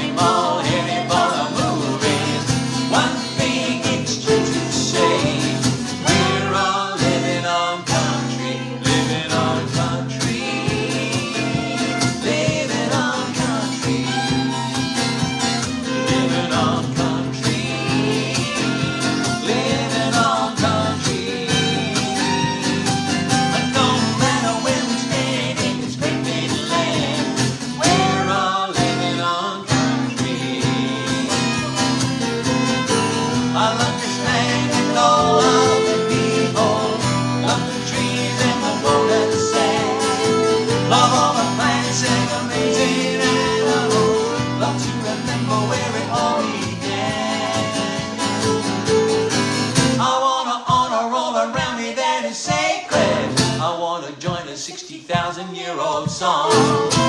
shopping mall, heading for the movies. One thing it's true to say, we're all living on country, living on country, living on country, living on country, living on country. And no matter where we stand in this great big land, we're all living on country. I love this land and all of the people, love the trees and the golden sand, love all the plants and amazing animals, love to remember where it all began. I wanna honor all around me that is sacred. I wanna join a 60,000-year-old song.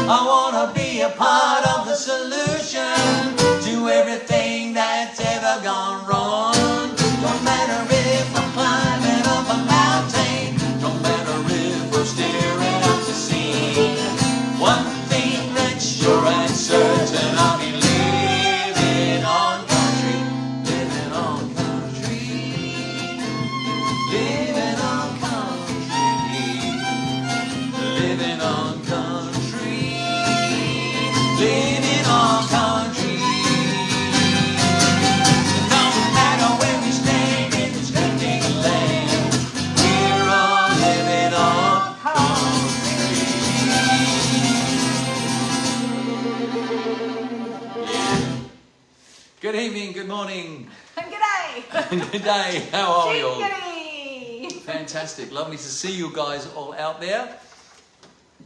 I wanna be a part of the solution to everything that's ever gone wrong. Don't matter if I'm climbing up a mountain, don't matter if we're staring out to sea. One thing that's sure and certain, I'll be living on country, living on country, living on country, living on country, living on country. No matter where we stand in this great big land, we're all living on country. Yeah. Good evening, good morning, G'day! good day. How are you all? Jiggity! Fantastic, lovely to see you guys all out there.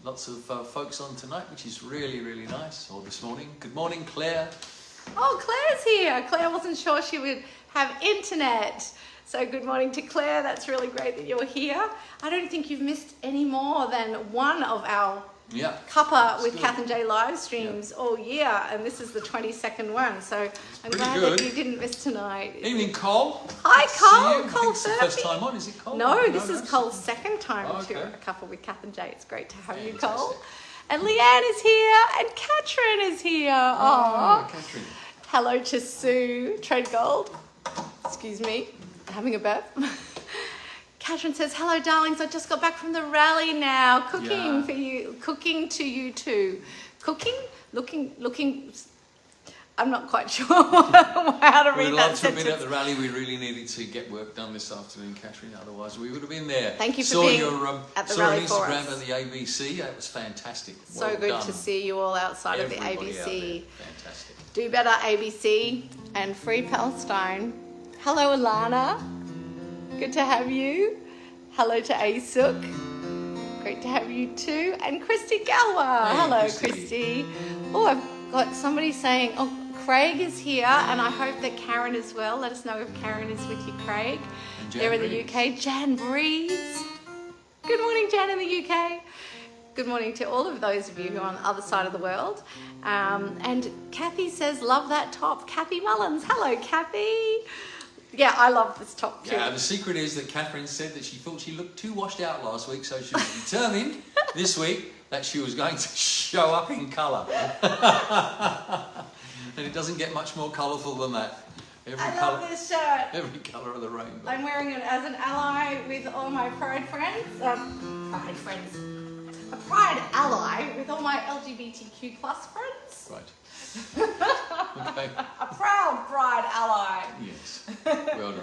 Lots of folks on tonight, which is really, really nice. Or this morning. Good morning, Claire. Oh, Claire's here. Claire wasn't sure she would have internet. So good morning to Claire. That's really great that you're here. I don't think you've missed any more than one of our Yeah. Cuppa with good. Cath and Jay live streams all year. And this is the 22nd one. So I'm pretty glad good. that you didn't miss tonight. Evening, Cole. Hi, Good to Cole. see you. I think Cole it's the first Furphy. time on. Is it Cole? No, this is Cole's second time Oh, to okay. a Cuppa with Cath and Jay. It's great to have you, Fantastic. Cole. And Leanne is here, and Katrin is here. Oh, Oh, Catherine. hello to Sue Treadgold. Excuse me, having a burp. Katrin says, "Hello, darlings. I just got back from the rally now. Cooking Yeah. for you. Cooking to you too. Cooking, looking. I'm not quite sure how to We'd read love that to have been at sentence. the rally. We really needed to get work done this afternoon, Catherine. Otherwise, we would have been there. Thank you for saw being your, at the saw rally on for Instagram us. at the ABC. It was fantastic. So Well good done. to see you all outside Everybody of the out ABC. there. Fantastic. Do better, ABC, and Free Palestine. Hello, Alana. Good to have you. Hello to Asuk. Great to have you too. And Christy Galwa. Hey, Hello, Christy. Christy. Oh, I've got somebody saying, oh, Craig is here, and I hope that Karen as well. Let us know if Karen is with you, Craig. And Jan They're in the Breeze. UK. Jan Breeze. Good morning, Jan in the UK. Good morning to all of those of you who are on the other side of the world. And Kathy says, love that top. Kathy Mullins. Hello, Kathy. Yeah, I love this top too. Yeah, the secret is that Catherine said that she thought she looked too washed out last week, so she was determined this week that she was going to show up in colour. And it doesn't get much more colourful than that. I love this shirt. Every colour of the rainbow. I'm wearing it as an ally with all my Pride friends. Pride friends. A Pride ally with all my LGBTQ plus friends. Right. Okay. A proud Pride ally. Yes. Well done.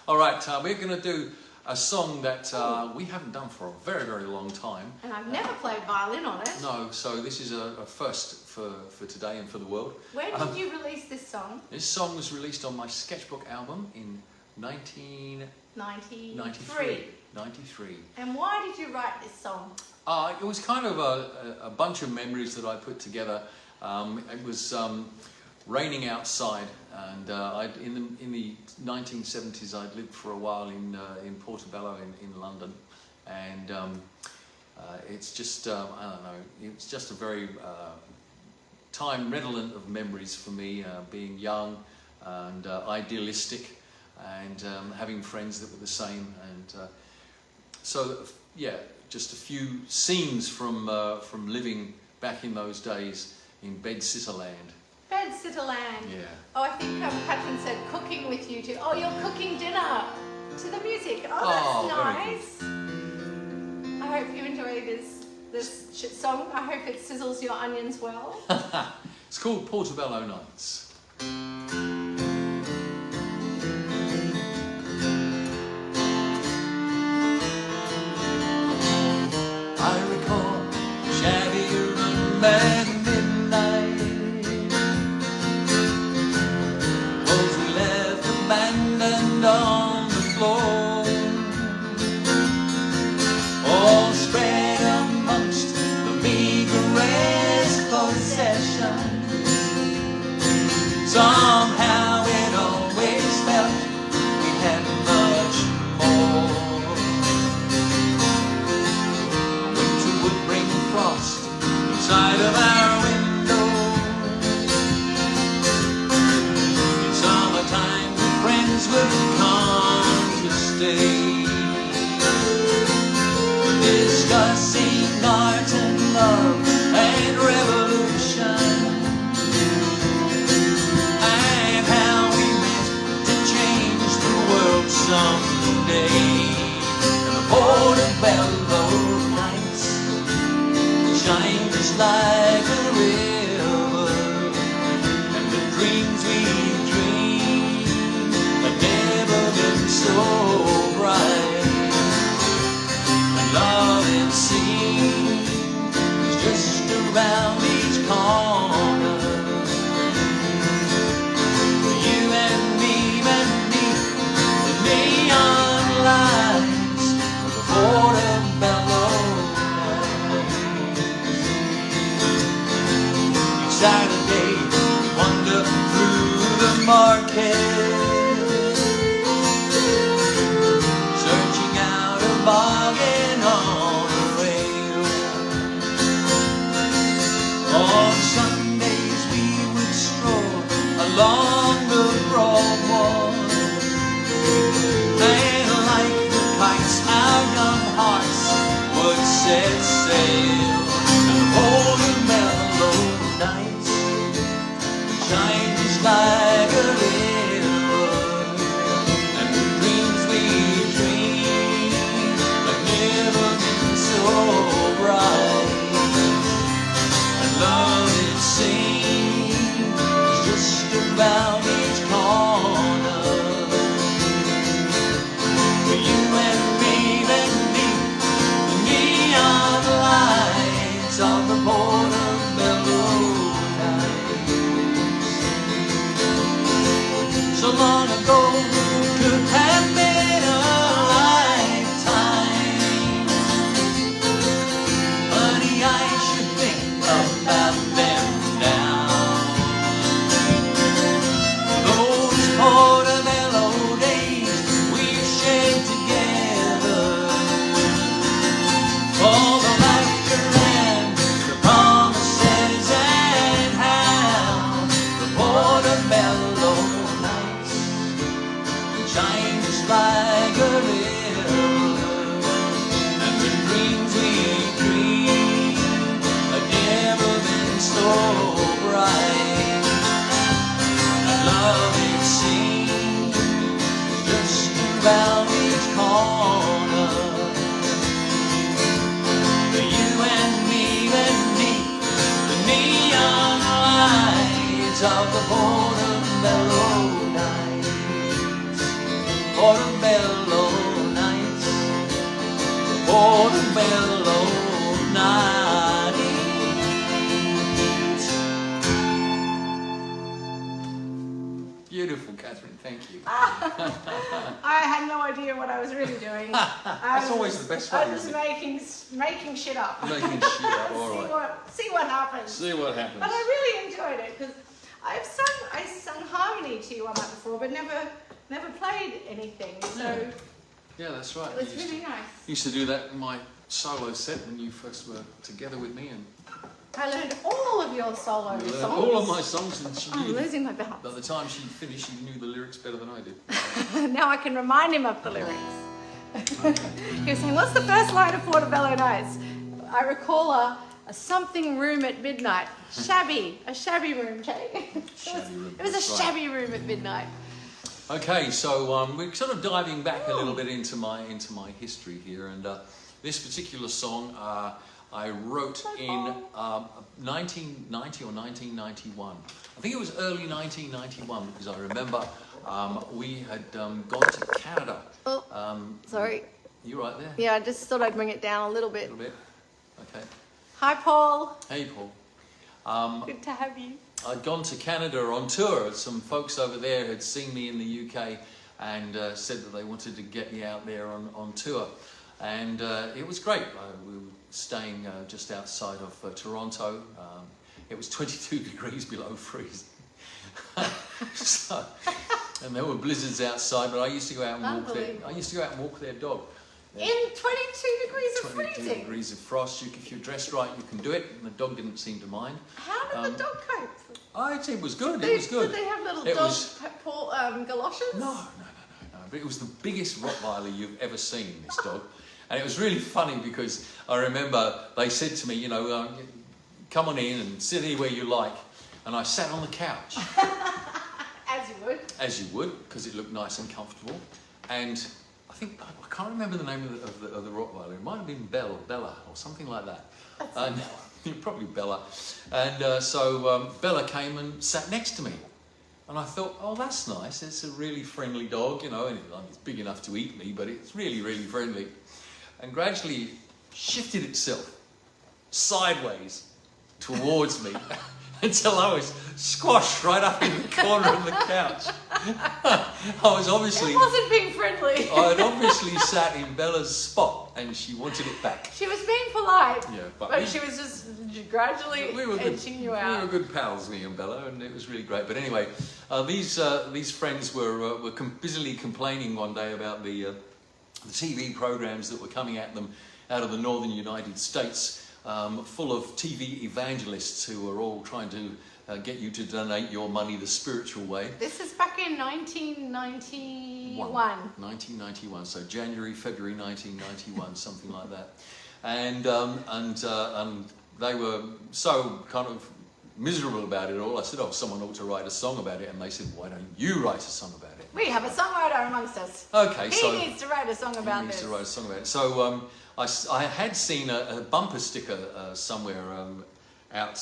All right, we're going to do a song that we haven't done for a very, very long time. And I've never played violin on it. No, so this is a first for today and for the world. Where did you release this song? This song was released on my Sketchbook album in 1993. 93. And why did you write this song? It was kind of a bunch of memories that I put together. It was raining outside, and in the 1970s I'd lived for a while in Portabello in London, and it's just I don't know, it's just a very time redolent of memories for me, being young and idealistic, and having friends that were the same, and so yeah, just a few scenes from living back in those days in Bedsitter land. Bed-sitter-land. Yeah. Oh, I think Catherine said cooking with you too. Oh, you're cooking dinner to the music. Oh, that's nice. I hope you enjoy this song. I hope it sizzles your onions well. It's called Portabello Nights. I recall shabby room at midnight, clothes we left abandoned on the floor, all spread amongst the meagerest possessions. Somehow it always felt we had much more. Winter would bring frost inside of our window. In summertime the friends would come to stay, discussing art and love and revolution, and how we meant to change the world someday. And the Portabello Nights shine just like a river, and the dreams we dreamed had never been so bright. And love, it seems, is just around each corner. You and me beneath the neon lights of the Portabello Nights. Each Saturday we wander through the market, searching out a bargain on a rail. On Sundays we would stroll along the broad wall, and like the kites our young hearts would set sail. And the Portabello Nights shine just like a river, and the dreams we dreamed have never been so bright. And love, it seems, is just around each corner. For you and me beneath the neon lights of the Portabello Nights. So long ago could have been a lifetime. Honey, I should think about them now. Those Portabello days we shared together, all the laughter and the promises, and how the Portabello Nights shine just like a river, and the dreams we dreamed have never been so bright. And love, it seems, just around each corner. For you and me beneath the neon lights of the Portabello Nights. Portabello Nights, Portabello Nights. Beautiful, Catherine, thank you. I had no idea what I was really doing. That's always the best way, I was isn't making shit up. Making shit up, all right. See what happens. See what happens. But I really enjoyed it because I sung harmony to you on that before, but never played anything. So Yeah, that's right. it was really nice. Used to do that in my solo set when you first were together with me, and I learned all of your solo learned songs. all of my songs, and she I'm knew. losing my balance. By the time she finished, she knew the lyrics better than I did. Now I can remind him of the lyrics. He was saying, what's the first line of Portabello Nights? I recall A something room at midnight. Shabby. A shabby room, Jay. Shabby room, It was a that's right. shabby room at midnight. Okay, so we're sort of diving back a little bit into my history here, and this particular song I wrote in 1990 or 1991. I think it was early 1991 because I remember we had gone to Canada. Oh, sorry. You right there? Yeah, I just thought I'd bring it down a little bit. A little bit. Okay. Hi, Paul. Hey, Paul. Good to have you. I'd gone to Canada on tour. Some folks over there had seen me in the UK and said that they wanted to get me out there on tour. And it was great. We were staying just outside of Toronto. It was 22 degrees below freezing. So, and there were blizzards outside, but I used to go out and walk their dog. In 22 degrees of 22 freezing. degrees of frost. If you're dressed right, you can do it. And the dog didn't seem to mind. How did the dog cope? It was good. It was good. Did they have little It dog was- galoshes? No. But it was the biggest Rottweiler you've ever seen, this dog. And it was really funny because I remember they said to me, you know, come on in and sit anywhere you like. And I sat on the couch. As you would. As you would, because it looked nice and comfortable. And I can't remember the name of the Rottweiler. It might have been Bella, or something like that. And probably Bella. And so Bella came and sat next to me. And I thought, oh, that's nice. It's a really friendly dog, you know. And it's big enough to eat me, but it's really, really friendly. And gradually shifted itself sideways towards me until I was squashed right up in the corner of the couch. I was obviously... It wasn't being friendly. I had obviously sat in Bella's spot and she wanted it back. She was being polite, Yeah, but she was just gradually edging you out. We were good pals, me and Bella, and it was really great. But anyway, these friends were busily complaining one day about the TV programs that were coming at them out of the northern United States, full of TV evangelists who were all trying to get you to donate your money the spiritual way. This is back in 1991. 1991, so January, February 1991, something like that. And they were so kind of miserable about it all. I said, oh, someone ought to write a song about it. And they said, why don't you write a song about it? We have a songwriter amongst us. Okay, He needs to write a song about this. He needs to write a song about it. So I had seen a bumper sticker somewhere out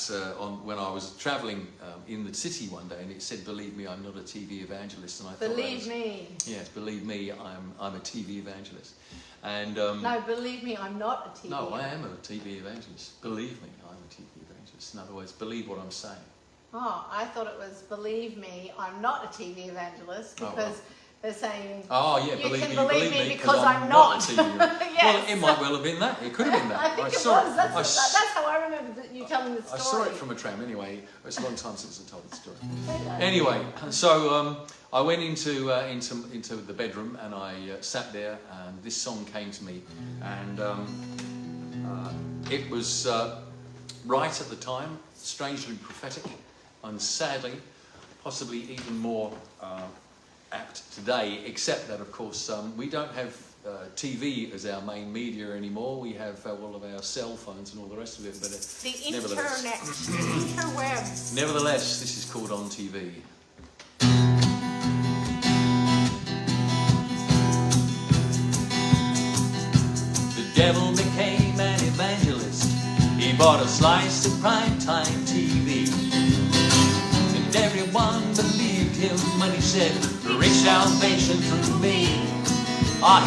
when I was travelling in the city one day, and it said, "Believe me, I'm not a TV evangelist." And I thought, Believe me. Yes, believe me, I'm a TV evangelist. And No, believe me, I'm not a TV no, I evangelist. am a TV evangelist. Believe me, I'm a TV evangelist. In other words, believe what I'm saying. Oh, I thought it was believe me, I'm not a TV evangelist Oh, because well. they're saying Oh yeah, you believe can me, believe me because because I'm not not. a TV evangelist. Yes. Well, it might well have been that. It could have been that. I think it saw was. That's how I remember you telling the story. I saw it from a tram anyway. It's a long time since I told the story. Anyway, so I went into the bedroom and I sat there, and this song came to me, and it was right at the time, strangely prophetic, and sadly, possibly even more apt today, except that, of course, we don't have TV as our main media anymore. We have all of our cell phones and all the rest of it, but The internet, interwebs. nevertheless, this is called On TV. The devil became an evangelist. He bought a slice of primetime TV. And everyone believed him when he said, "Reach salvation through me."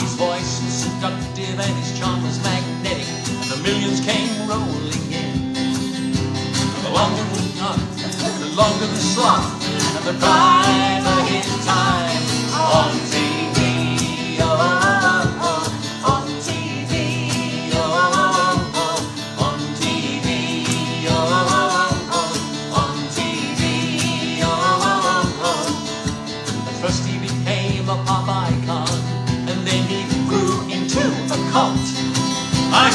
His voice was seductive and his charm was magnetic, and the millions came rolling in. The longer the night, the longer the slot, and the brighter his time on TV. Oh, on TV. Oh, on TV. Oh, on TV. Oh. At first he became a pop icon, and then he grew into a cult.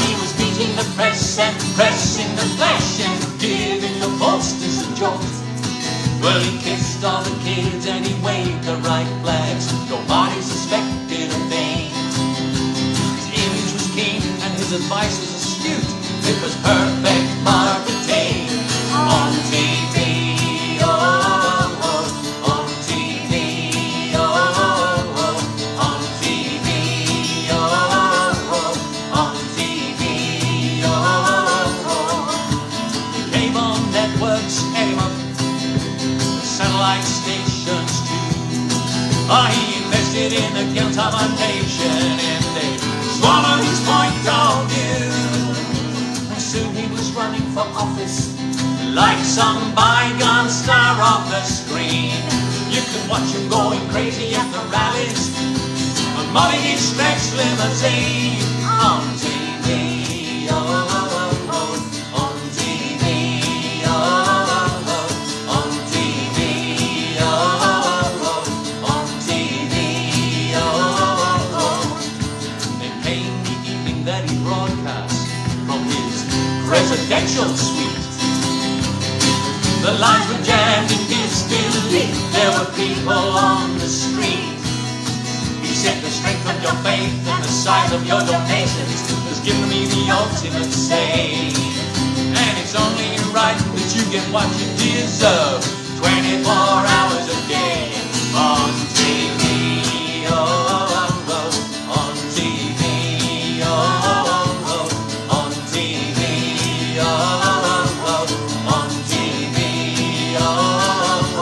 He was beating the press and pressing the flesh and giving the posters a jolt. Well, he kissed all the kids and he waved the right flags. Nobody suspected a thing. His image was keen and his advice was astute. It was perfect marketing on TV. Oh, oh, on TV. Oh, oh, on TV. Oh, oh, on TV. Oh, oh. Cable networks came up, satellite stations too. He invested in the guilt of a nation, and they swallowed his point of view. And soon he was running for office, like some bygone star on the screen. You could watch him going crazy at the rallies, mobbing his stretch limousine on TV. Oh, oh, oh, on TV. Oh, oh, on TV. Oh, oh, on TV. Oh, oh. Then came the evening that he broadcast from his presidential suite. The lines were jammed in disbelief. There were people on the street. He said the strength of your faith and the size of your donations has given me the ultimate say. And it's only right that you get what you deserve 24 hours a day on TV. Oh, oh, oh, on TV. Oh, oh, oh, on TV. Oh, oh, on TV. Oh,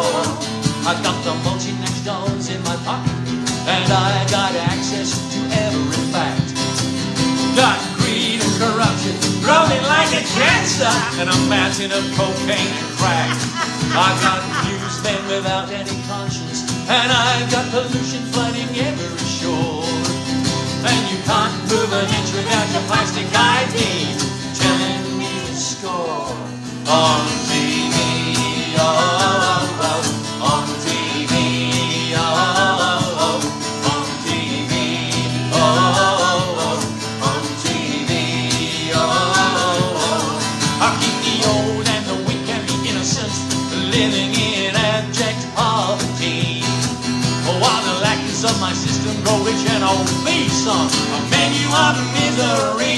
oh. I got the multinationals in my pocket, and I got access to every fact. Got greed and corruption growing like a cancer, and a mountain of cocaine and crack. I got newsmen without any conscience, and I got pollution flooding every shore. And you can't move an inch without your plastic ID telling me the score on TV. Oh, oh, oh, on TV. Oh, oh, oh, on TV. Oh, oh, oh, on TV. Oh, oh. I'll keep the old and the weak and the innocent living in abject poverty, while the lackeys of my system grow rich and obese on a menu of misery.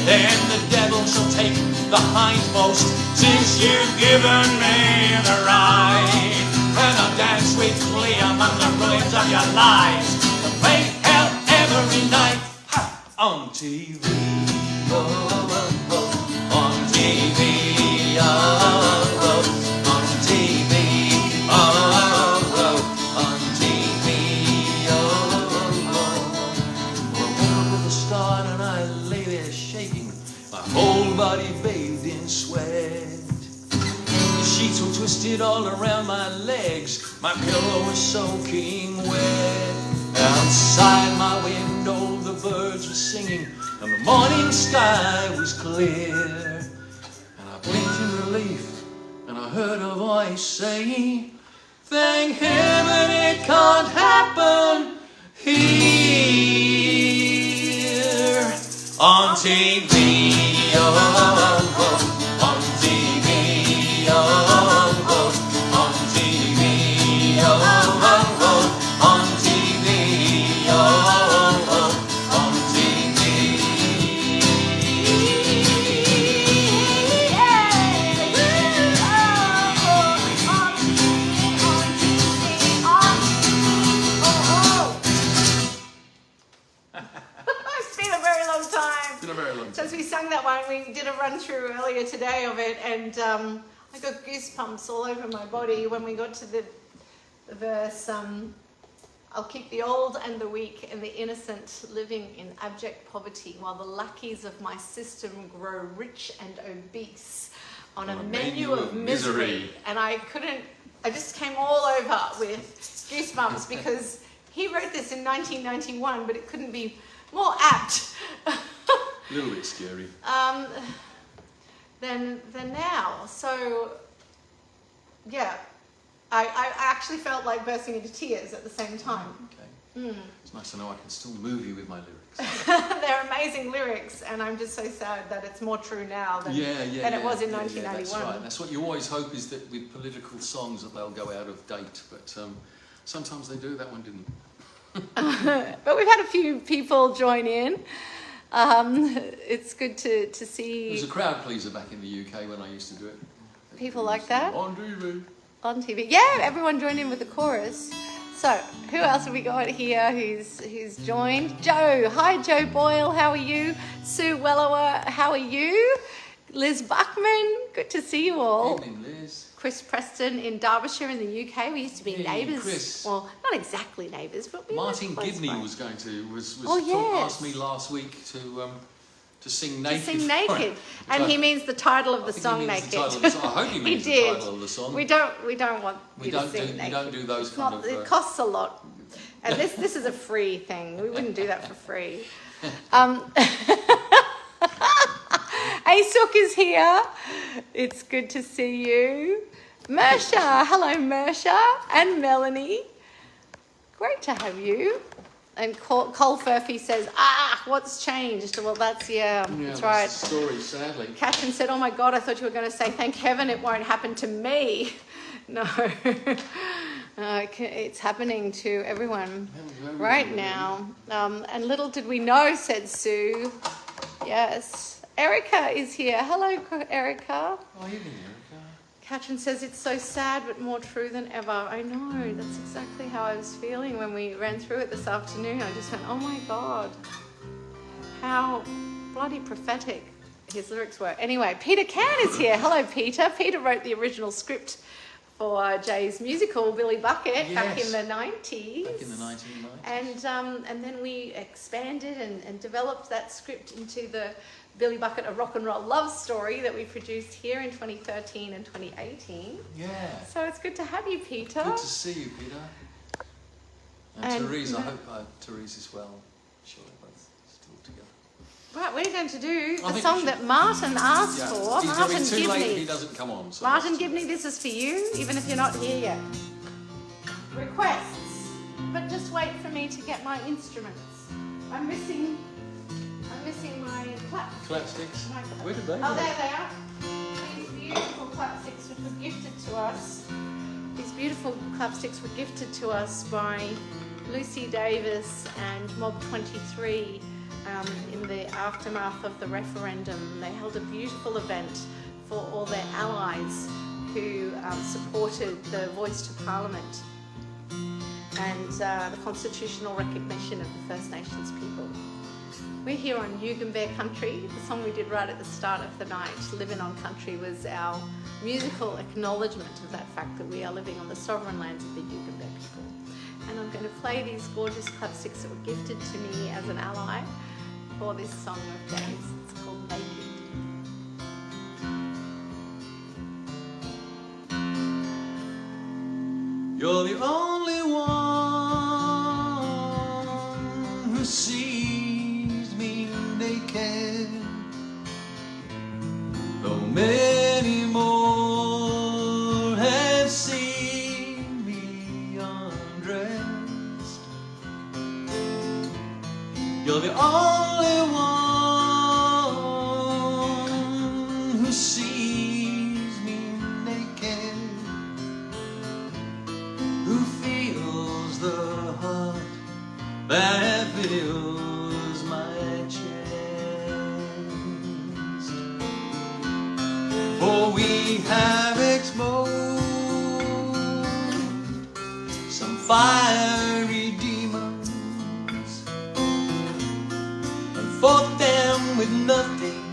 Then the devil shall take the hindmost, since you've given me the right. And I'll dance with glee among the ruins of your lives, and play hell every night on TV. Oh, oh, oh, on TV. Oh, oh, on TV. Oh, oh, on TV. Oh, oh. Well, I woke up with a start and I lay there shaking, my whole body bathed in sweat. The sheets were twisted all around my legs, my pillow was soaking wet. Outside my window the birds were singing, and the morning sky was clear. And I blinked in relief, and I heard a voice say, thank heaven it can't happen here on TV. Oh, oh, oh, on TV. Oh, oh, on TV. Oh, oh, on TV. Oh, oh, on TV. It's been a very long time It's been a very long time. since we sang that one. We did a run through earlier today of it, and I got goosebumps all over my body when we got to the verse, I'll keep the old and the weak and the innocent living in abject poverty, while the lackeys of my system grow rich and obese on a menu of misery. And I just came all over with goosebumps because he wrote this in 1991, but it couldn't be more apt. A little bit scary. Than now. So, yeah, I actually felt like bursting into tears at the same time. Okay. It's nice to know I can still move you with my lyrics. They're amazing lyrics, and I'm just so sad that it's more true now than it was in 1991. That's right. That's what you always hope, is that with political songs that they'll go out of date, but sometimes they do. That one didn't. But we've had a few people join in. It's good to It see was a crowd pleaser back in the UK when I used to do it. people like that On TV. on TV. Yeah, everyone joined in with the chorus. So, who else have we got here who's joined? Joe. Hi, Joe Boyle. How are you? Sue Wellower. How are you? Liz Buckman. Good to see you all. Evening, Liz. Chris Preston in Derbyshire in the UK. We used to be Hey, neighbours. Chris. Well, not exactly neighbours, but we Martin were close Gibney by. was going to Oh, yes. asked me last week to sing naked. To sing naked, Which and I- he means the title of I the think he song means naked. the title of the song. I hope he means the did. title of the song. We don't want We you don't to sing do- we naked. don't do those It's kind not, of, It costs a lot, and this is a free thing. We wouldn't do that for free. Asook is here. It's good to see you. Mersha, hello Mersha, and Melanie. Great to have you. And Cole Furphy says, what's changed? Well, that's, that's right. The story, sadly. Catherine said, oh my God, I thought you were going to say, thank heaven it won't happen to me. No, it's happening to everyone right now. And little did we know, said Sue. Yes. Erica is here. Hello, Erica. Oh, evening, Erica. Catherine says, it's so sad, but more true than ever. I know, that's exactly how I was feeling when we ran through it this afternoon. I just went, oh my God, how bloody prophetic his lyrics were. Anyway, Peter Can is here. Hello, Peter. Peter wrote the original script for Jay's musical, Billy Bucket, back in the 90s. Back in the 1990s. And then we expanded and developed that script into the Billy Bucket, a rock and roll love story that we produced here in 2013 and 2018. Yeah. So it's good to have you, Peter. Good to see you, Peter. And Therese, I hope Therese is well. Sure, they're both still together. Right, we're going to do I the think song we should- that Martin asked for. He's Martin going to be too late if he Gibney. doesn't come on. So Martin that's- Gibney, this is for you, even if you're not here yet. Requests, but just wait for me to get my instruments. I'm missing my Clapsticks. My- Where did they Oh, go? there they are. These beautiful clapsticks which were gifted to us. These beautiful clapsticks were gifted to us by Lucy Davis and Mob 23 in the aftermath of the referendum. They held a beautiful event for all their allies who supported the voice to Parliament and the constitutional recognition of the First Nations people. We're here on Yugambeh Country. The song we did right at the start of the night, Livin On Country, was our musical acknowledgement of that fact that we are living on the sovereign lands of the Yugambeh people. And I'm going to play these gorgeous clapsticks that were gifted to me as an ally for this song of Jay's. It's called Naked. You're the only one who sees me naked, though many more have seen me undressed. You're the only one who sees me naked, who feels the heart that fills my chest. For we have exposed some fiery demons and fought them with nothing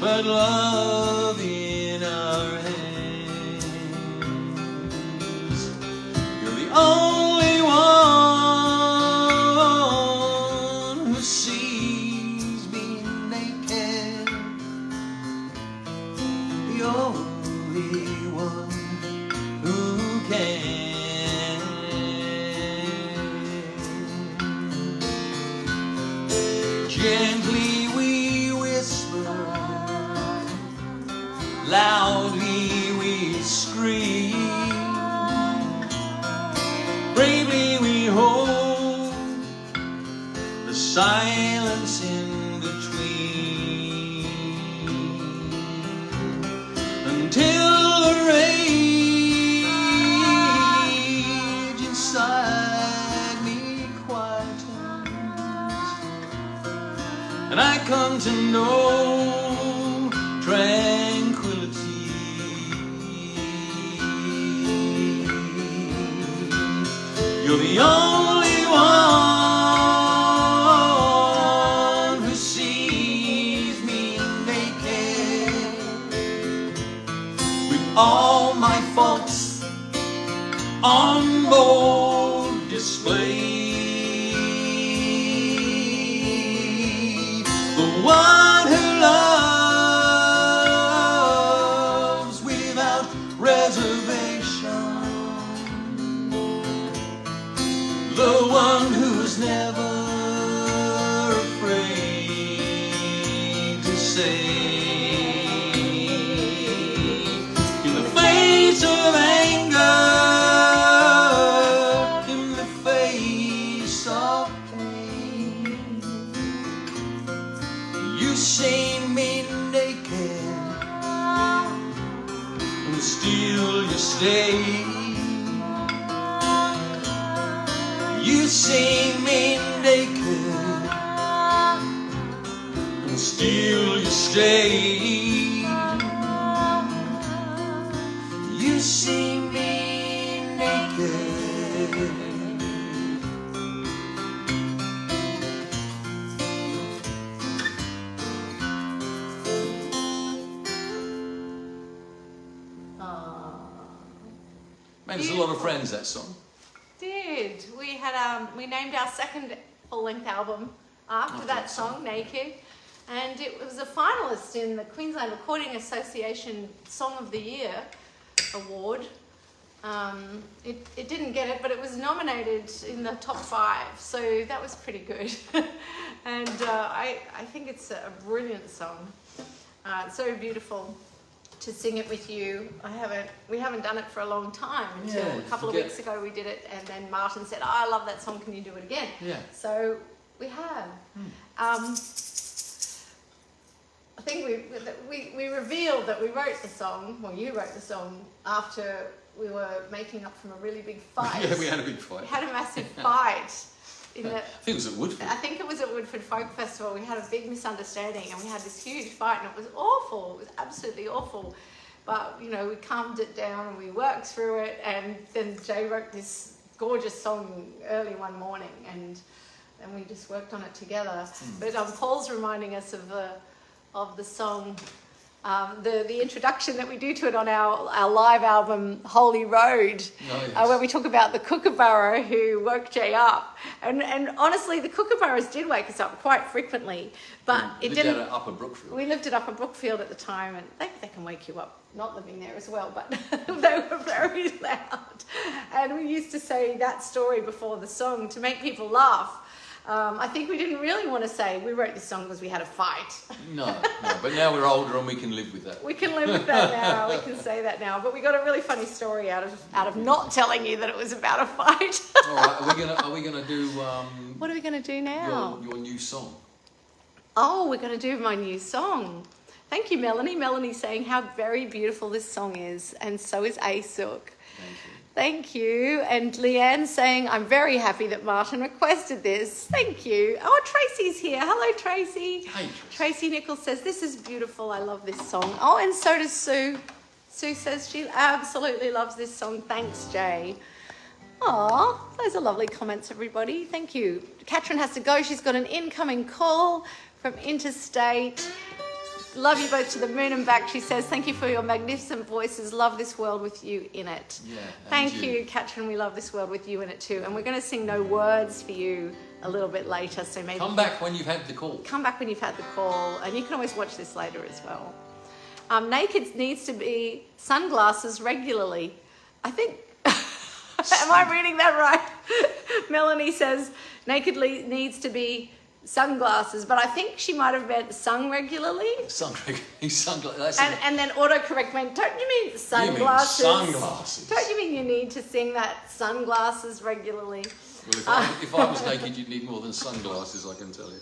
but love in our hands. You're the only one who sees me naked, the only one who can. Gently we whisper, loudly we scream, to know tranquility. You're the only one who sees me naked, with all my faults on bold display. The one who loves without reservation, the one who's never afraid to say, in the face of anger, in the face of pain, you see me naked and still you stay. You see me naked and still you stay. You see me naked. Man, there's a lot of friends, that song. Did. We had we named our second full-length album after that song, Naked, and it was a finalist in the Queensland Recording Association Song of the Year award. It didn't get it, but it was nominated in the top 5, so that was pretty good. And I think it's a brilliant song. It's so beautiful to sing it with you. We haven't done it for a long time until a couple of weeks ago we did it, and then Martin said, "Oh, I love that song, can you do it again?" Yeah. So we have. I think we revealed that we wrote the song, well, you wrote the song after we were making up from a really big fight. Yeah, we had a big fight. We had a massive fight. I think it was at Woodford. I think it was at Woodford Folk Festival. We had a big misunderstanding and we had this huge fight, and it was awful. It was absolutely awful. But, you know, we calmed it down and we worked through it, and then Jay wrote this gorgeous song early one morning, and we just worked on it together. But Paul's reminding us of the song, the introduction that we do to it on our live album Holy Road, where we talk about the kookaburra who woke Jay up, and honestly the kookaburras did wake us up quite frequently, but it didn't. At Upper Brookfield. We lived at Upper Brookfield at the time, and they can wake you up not living there as well, but they were very loud, and we used to say that story before the song to make people laugh. I think we didn't really want to say we wrote this song because we had a fight. No, but now we're older and we can live with that. We can live with that now. We can say that now. But we got a really funny story out of not telling you that it was about a fight. All right, are we gonna do? What are we gonna do now? Your new song. Oh, we're gonna do my new song. Thank you, Melanie. Melanie's saying how very beautiful this song is, and so is Asook. Thank you. Thank you. And Leanne's saying, I'm very happy that Martin requested this. Thank you. Oh, Tracy's here. Hello, Tracy. Hey, Tracy Nichols says, this is beautiful. I love this song. Oh, and so does Sue. Sue says she absolutely loves this song. Thanks, Jay. Oh, those are lovely comments, everybody. Thank you. Katrin has to go. She's got an incoming call from Interstate. Love you both to the moon and back, she says. Thank you for your magnificent voices. Love this world with you in it. Yeah, thank you, Katrin. We love this world with you in it too. And we're going to sing No Words for you a little bit later. So maybe come back when you've had the call. Come back when you've had the call. And you can always watch this later as well. Naked needs to be sunglasses regularly. I think... Am I reading that right? Melanie says naked needs to be sunglasses, but I think she might have meant sung regularly. Sunglasses. And then autocorrect went, don't you mean sunglasses? You mean sunglasses. Don't you mean you need to sing that sunglasses regularly? Well, if I was naked, you'd need more than sunglasses, I can tell you.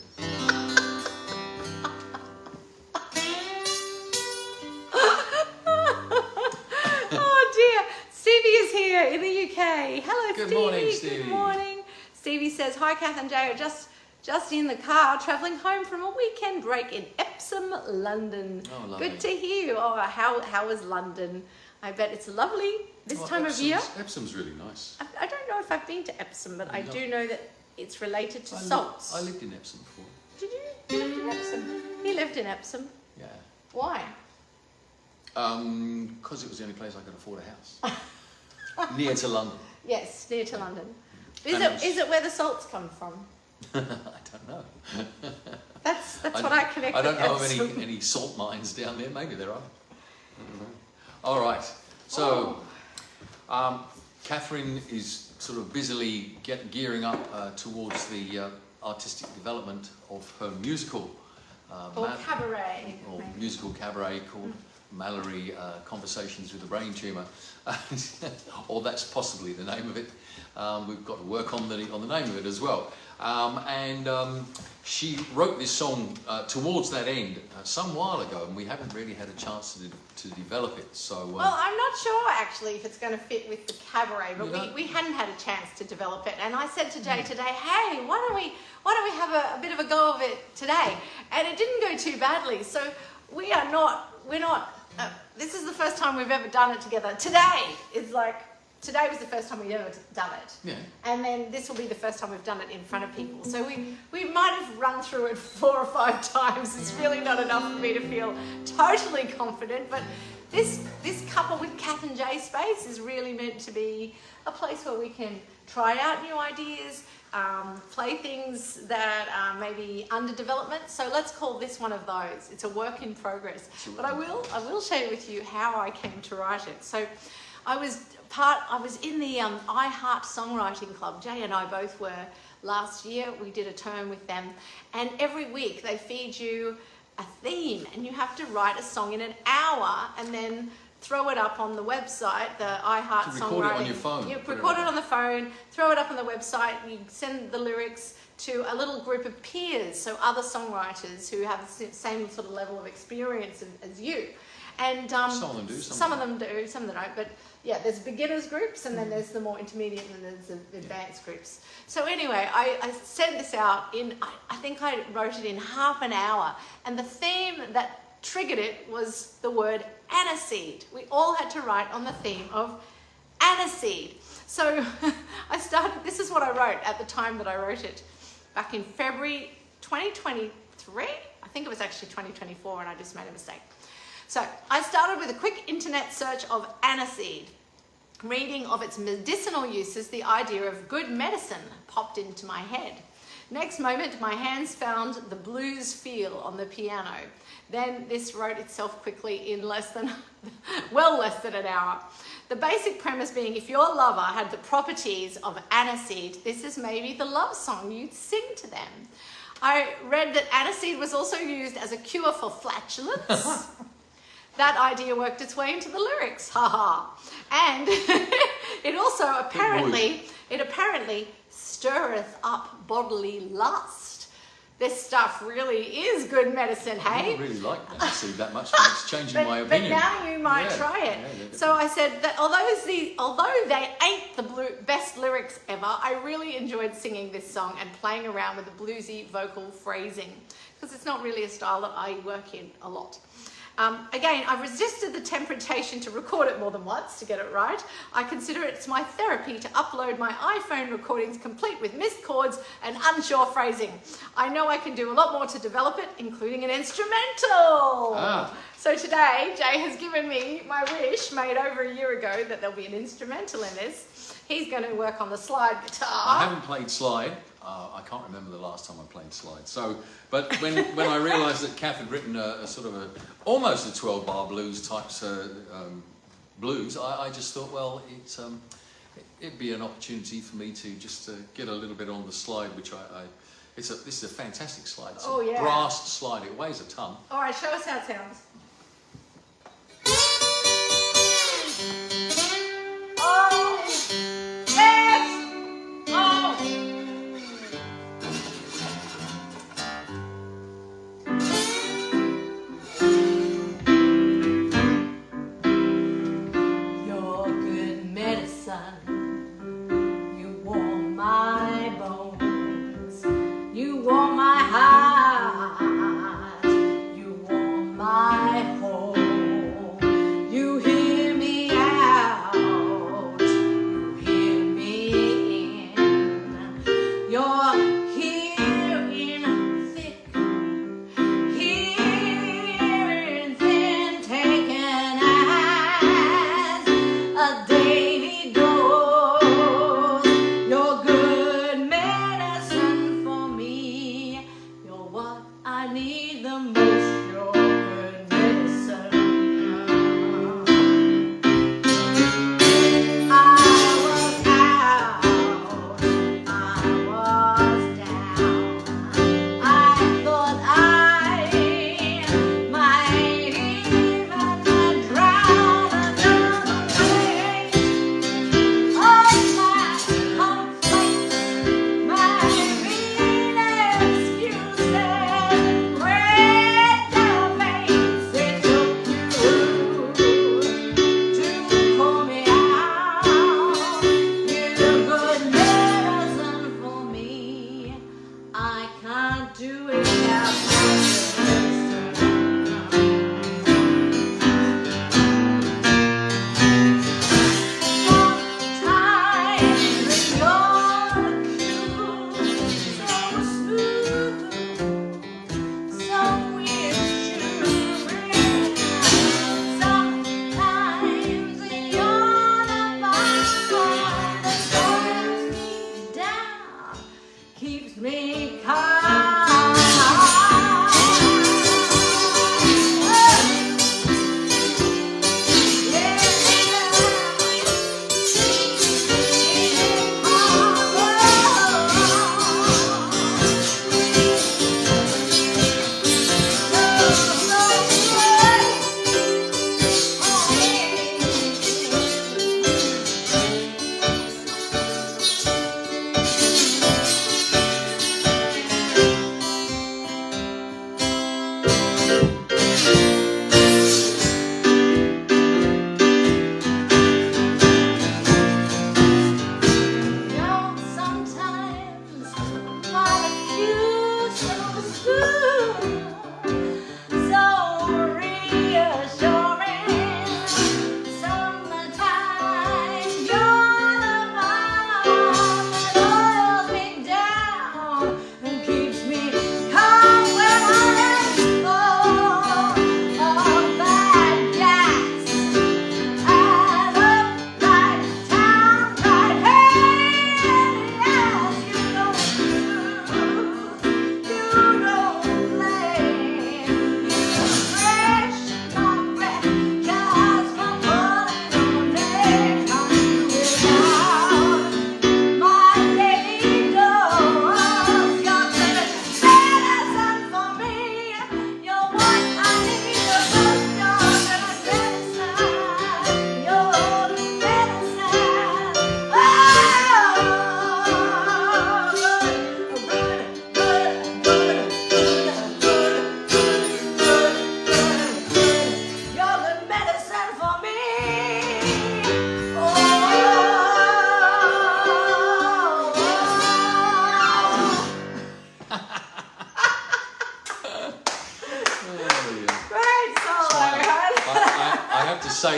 Oh dear. Stevie is here in the UK. Hello, Good Stevie. morning, Stevie. Good morning. Stevie says, hi, Cath and Jay. I just just in the car travelling home from a weekend break in Epsom, London. Oh, lovely. Good to hear you. Oh, how is London? I bet it's lovely this time of year. Epsom's really nice. I don't know if I've been to Epsom, but I do know that it's related to I salts. I lived in Epsom before. Did you? You lived in Epsom? He lived in Epsom. Yeah. Why? Because it was the only place I could afford a house. Near to London. Yes, near to London. And Is it where the salts come from? I don't know. That's what I connect I don't with know of Epsom. any salt mines down there. Maybe there are. I don't know. All right. So, Catherine is sort of busily gearing up towards the artistic development of her musical. Or cabaret. Or musical cabaret called Mallory, Conversations with a Brain Tumour. Or that's possibly the name of it. We've got to work on the name of it as well. She wrote this song towards that end some while ago, and we haven't really had a chance to develop it. So well, I'm not sure actually if it's going to fit with the cabaret, but we hadn't had a chance to develop it. And I said to Jay today, hey, why don't we have a bit of a go of it today? And it didn't go too badly. So we're not. This is the first time we've ever done it together. Today was the first time we've ever done it. Yeah. And then this will be the first time we've done it in front of people. So we might have run through it 4 or 5 times. It's really not enough for me to feel totally confident. But this Cuppa with Cath and Jay space is really meant to be a place where we can try out new ideas, play things that are maybe under development. So let's call this one of those. It's a work in progress. But I will share with you how I came to write it. So I was in the iHeart Songwriting Club. Jay and I both were last year. We did a term with them, and every week they feed you a theme, and you have to write a song in an hour, and then throw it up on the website. The iHeart Songwriting. Record it on your phone. You record it on the phone, throw it up on the website. You send the lyrics to a little group of peers, so other songwriters who have the same sort of level of experience as you. And some of them do, some of them do, some of them don't. But yeah, there's beginners groups, and then there's the more intermediate, and then there's the advanced groups. So anyway, I sent this out in, I think I wrote it in half an hour, and the theme that triggered it was the word aniseed. We all had to write on the theme of aniseed. So this is what I wrote at the time that I wrote it, back in February 2023. I think it was actually 2024, and I just made a mistake. So I started with a quick internet search of aniseed. Reading of its medicinal uses, the idea of good medicine popped into my head. Next moment, my hands found the blues feel on the piano. Then this wrote itself quickly in less than an hour. The basic premise being, if your lover had the properties of aniseed, this is maybe the love song you'd sing to them. I read that aniseed was also used as a cure for flatulence. That idea worked its way into the lyrics, haha. And it also apparently stirreth up bodily lust. This stuff really is good medicine, hey? I don't really like aniseed that much, but it's changing my opinion. But now you might try it. Yeah, so I said that although they ain't the best lyrics ever, I really enjoyed singing this song and playing around with the bluesy vocal phrasing, because it's not really a style that I work in a lot. Again, I've resisted the temptation to record it more than once to get it right. I consider it's my therapy to upload my iPhone recordings complete with missed chords and unsure phrasing. I know I can do a lot more to develop it, including an instrumental. So today, Jay has given me my wish made over a year ago that there'll be an instrumental in this. He's going to work on the slide guitar. I haven't played slide. I can't remember the last time I played slide. But when I realised that Cath had written almost a 12-bar blues type blues, I just thought, well, it'd be an opportunity for me to just get a little bit on the slide, which this is a fantastic slide. It's a brass slide. It weighs a ton. All right, show us how it sounds. Oh, yes! Oh! You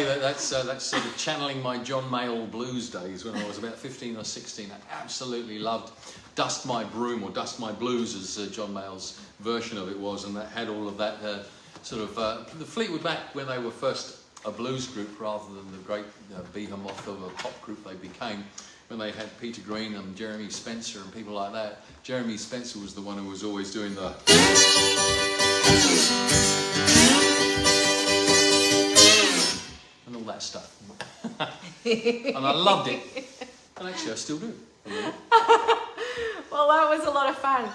say that that's sort of channeling my John Mayall blues days when I was about 15 or 16. I absolutely loved Dust My Broom, or Dust My Blues as John Mayall's version of it was, and that had all of that sort of... the Fleetwood Mac, when they were first a blues group rather than the great behemoth of a pop group they became, when they had Peter Green and Jeremy Spencer and people like that. Jeremy Spencer was the one who was always doing the... and all that stuff. And I loved it. And actually I still do. Well, that was a lot of fun.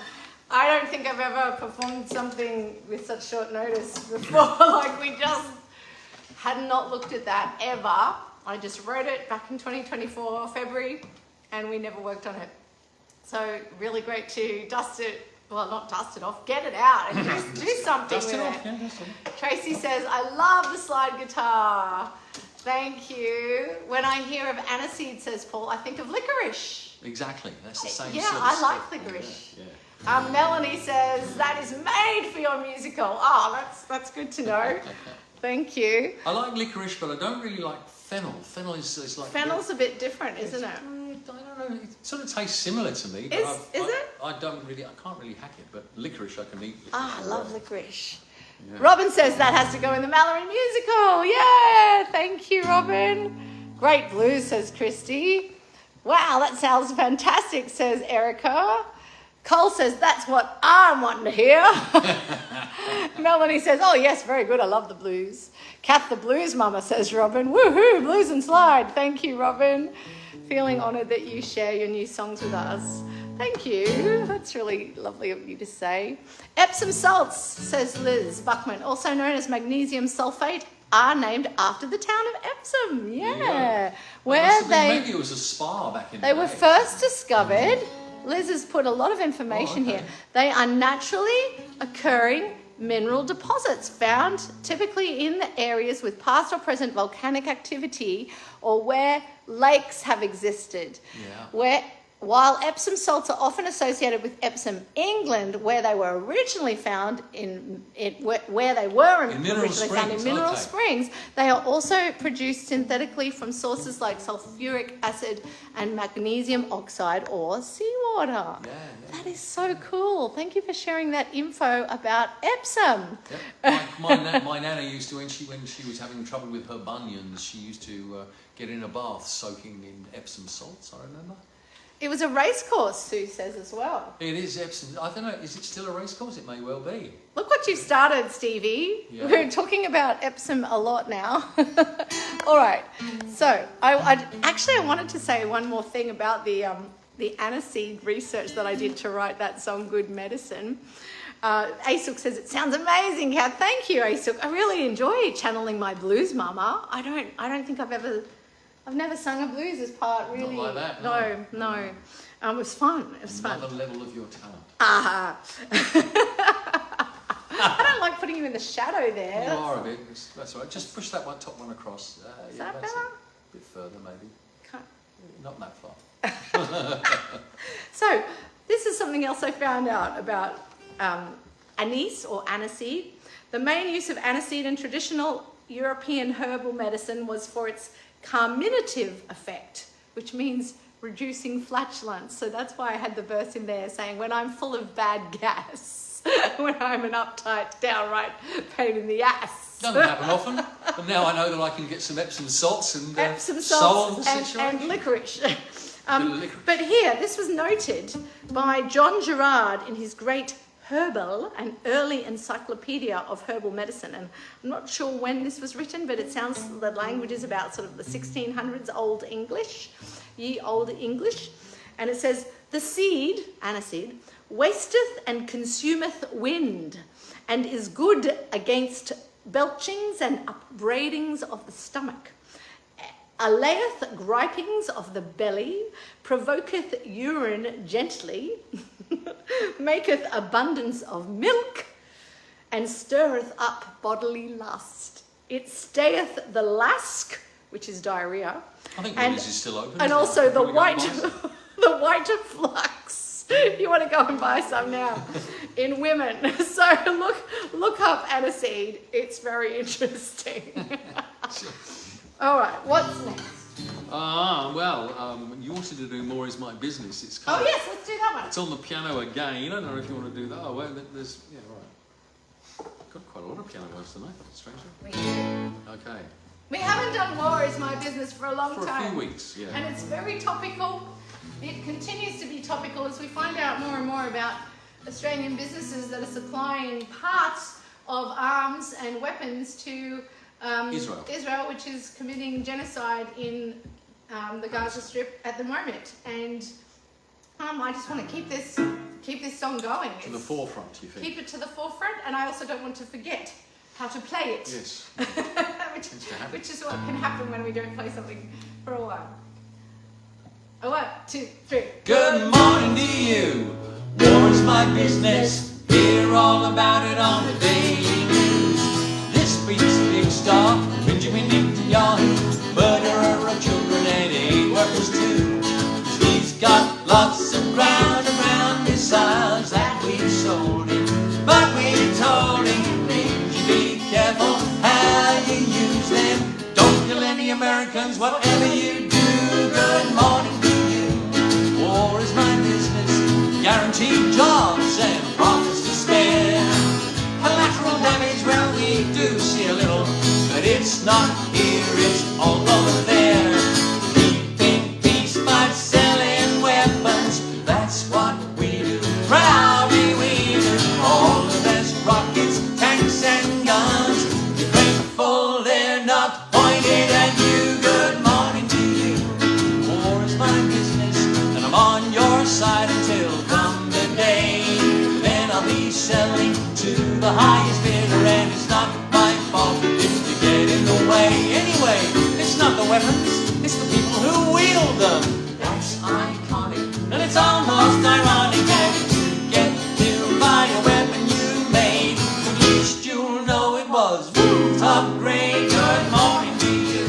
I don't think I've ever performed something with such short notice before. Like, we just had not looked at that ever. I just wrote it back in 2024, February, and we never worked on it. So really great to dust it, well, not dust it off, get it out and just do something with it. Yeah, dust it off. Tracy says, I love the slide guitar. Thank you. When I hear of aniseed, says Paul, I think of licorice. Exactly, that's the same Yeah, sort of I stuff. like licorice. Yeah. Melanie says, that is made for your musical. Oh, that's good to know. Thank you. I like licorice, but I don't really like fennel. Fennel is like... Fennel's a bit different, isn't it? I don't know, it sort of tastes similar to me. But Is it? I can't really hack it, but licorice I can eat. Ah, I love licorice. Yeah. Robin says that has to go in the Mallory musical. Yeah, thank you, Robin. Great blues, says Christy. Wow, that sounds fantastic, says Erica. Cole says, that's what I'm wanting to hear. Melanie says, oh yes, very good, I love the blues. Cath the blues mama, says Robin. Woohoo, blues and slide. Thank you, Robin. Feeling honoured that you share your new songs with us. Thank you. That's really lovely of you to say. Epsom salts, says Liz Buckman, also known as magnesium sulfate, are named after the town of Epsom. Yeah. Where maybe it was a spa back in the they day. were first discovered. Liz has put a lot of information here. They are naturally occurring mineral deposits found typically in the areas with past or present volcanic activity or where lakes have existed. Yeah. While Epsom salts are often associated with Epsom, England, where they were originally found in mineral springs, they are also produced synthetically from sources like sulfuric acid and magnesium oxide or seawater. Yeah. That is so cool. Thank you for sharing that info about Epsom. Yep. My nana used to, when she was having trouble with her bunions, she used to get in a bath soaking in Epsom salts, I remember. It was a race course, Sue says as well. It is Epsom. I don't know, is it still a race course? It may well be. Look what you've started, Stevie. Yeah. We're talking about Epsom a lot now. All right. So I wanted to say one more thing about the aniseed research that I did to write that song, Good Medicine. Asuk says, it sounds amazing, Cath. Thank you, Asuk. I really enjoy channeling my blues mama. I don't think I've never sung a blues as part, really. Not like that, No. It was fun. It was Another fun. level of your talent. I don't like putting you in the shadow there. You are a bit. That's all right. Just push that top one across. Is yeah, that that's better? it. A bit further, maybe. Can't. Not that far. So this is something else I found out about anise or aniseed. The main use of aniseed in traditional European herbal medicine was for its carminative effect, which means reducing flatulence. So that's why I had the verse in there saying, when I'm full of bad gas, when I'm an uptight, downright pain in the ass. Doesn't happen often, but now I know that I can get some Epsom salts and Epsom solve the salts situation. and licorice. Licorice. But here, this was noted by John Gerard in his great Herbal, an early encyclopedia of herbal medicine. And I'm not sure when this was written, but it sounds the language is about sort of the 1600s Old English, ye Old English. And it says, the seed, aniseed, wasteth and consumeth wind, and is good against belchings and upbraidings of the stomach. Allayeth gripings of the belly, provoketh urine gently, maketh abundance of milk, and stirreth up bodily lust. It stayeth the lask, which is diarrhea, I think Woolies is still open. and also the white flux. You want to go and buy some now in women. So look up aniseed. It's very interesting. All right, what's next? Well, you wanted to do More Is My Business. It's kind Oh of, yes, let's do that one. it's on the piano again. I don't know if you want to do that. Oh, well, there's, yeah, all right. Got quite a lot of piano works tonight, strangely. We do. Okay. We haven't done More Is My Business for a long For time. a few weeks, yeah. And it's very topical. It continues to be topical as we find out more and more about Australian businesses that are supplying parts of arms and weapons to Israel, which is committing genocide in the Gaza Strip at the moment. And I just want to keep this song going. To the forefront, you think? Keep it to the forefront, and I also don't want to forget how to play it. Yes. which is what can happen when we don't play something for a while. 1, 2, 3. Good morning to you. War is my business. Hear all about it on the daily news. This week's big star, Benjamin Netanyahu, murderer of children and aid workers too. He's got lots of ground around missiles that we've sold him, but we told him, please be careful how you use them. Don't kill any Americans, whatever you do. Good morning to you. War is my business. Guaranteed jobs and profits to spare. Collateral damage, well, we do see a little, but it's not here, it's all over there. Keeping peace by selling weapons, that's what we do. Proudly we do. All the best rockets, tanks and guns. We're grateful they're not pointed at you. Good morning to you. War is my business, and I'm on your side until come the day. Then I'll be selling to the highest bidder, and it's not my fault if you get in the way. Anyway, it's not the weapons, it's the people who wield them. That's iconic, and it's almost ironic that you get killed by a weapon you made. At least you'll know it was top grade. Good morning to you.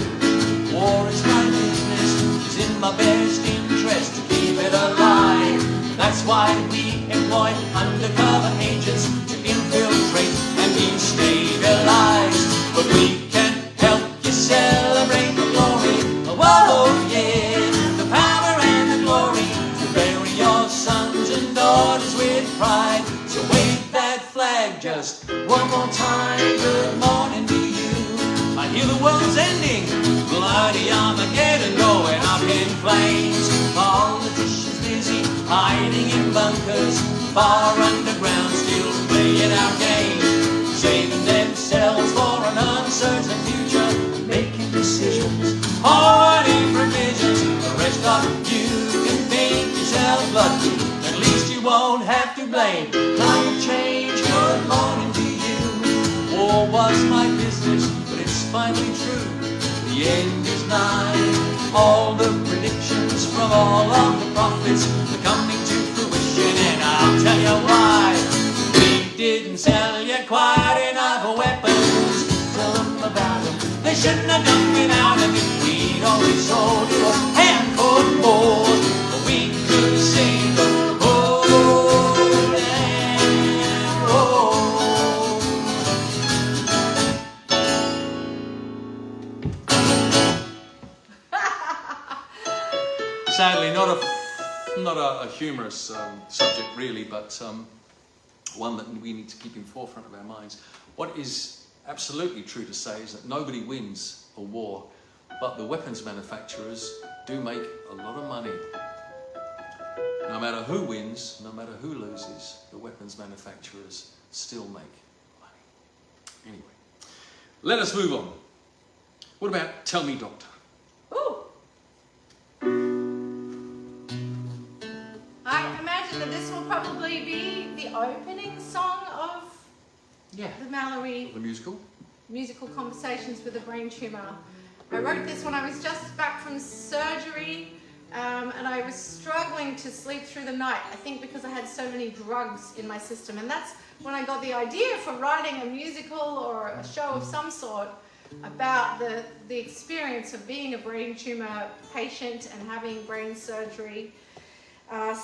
War is my business, it's in my best interest to keep it alive. That's why we employ undercover agents to infiltrate and destabilize. But we can help you celebrate the glory. Whoa, yeah, the power and the glory to bury your sons and daughters with pride. So wave that flag just one more time. Good morning to you. I hear the world's ending, bloody Armageddon going up in flames. Politicians busy hiding in bunkers, far underground, still playing our game, saving themselves for an uncertain future, making decisions, hoarding provisions. The rest of you can think yourself lucky, at least you won't have to blame climate change. Good morning to you. War was my business, but it's finally true. The end is nigh. All the predictions from all of the prophets are coming to fruition, and I'll tell you why. We didn't sell you quite enough weapons. Tell them about them. They shouldn't have done without them. If we'd only sold you a handful more, we could have saved the whole damn world. Sadly, not a humorous subject really, but one that we need to keep in the forefront of our minds. What is absolutely true to say is that nobody wins a war, but the weapons manufacturers do make a lot of money. No matter who wins, no matter who loses, the weapons manufacturers still make money. Anyway, let us move on. What about Tell Me Doctor? Ooh. I imagine that this will probably be the opening song of the Mallory The musical conversations with a brain tumour. I wrote this when I was just back from surgery, and I was struggling to sleep through the night, I think because I had so many drugs in my system. And that's when I got the idea for writing a musical or a show of some sort about the experience of being a brain tumour patient and having brain surgery.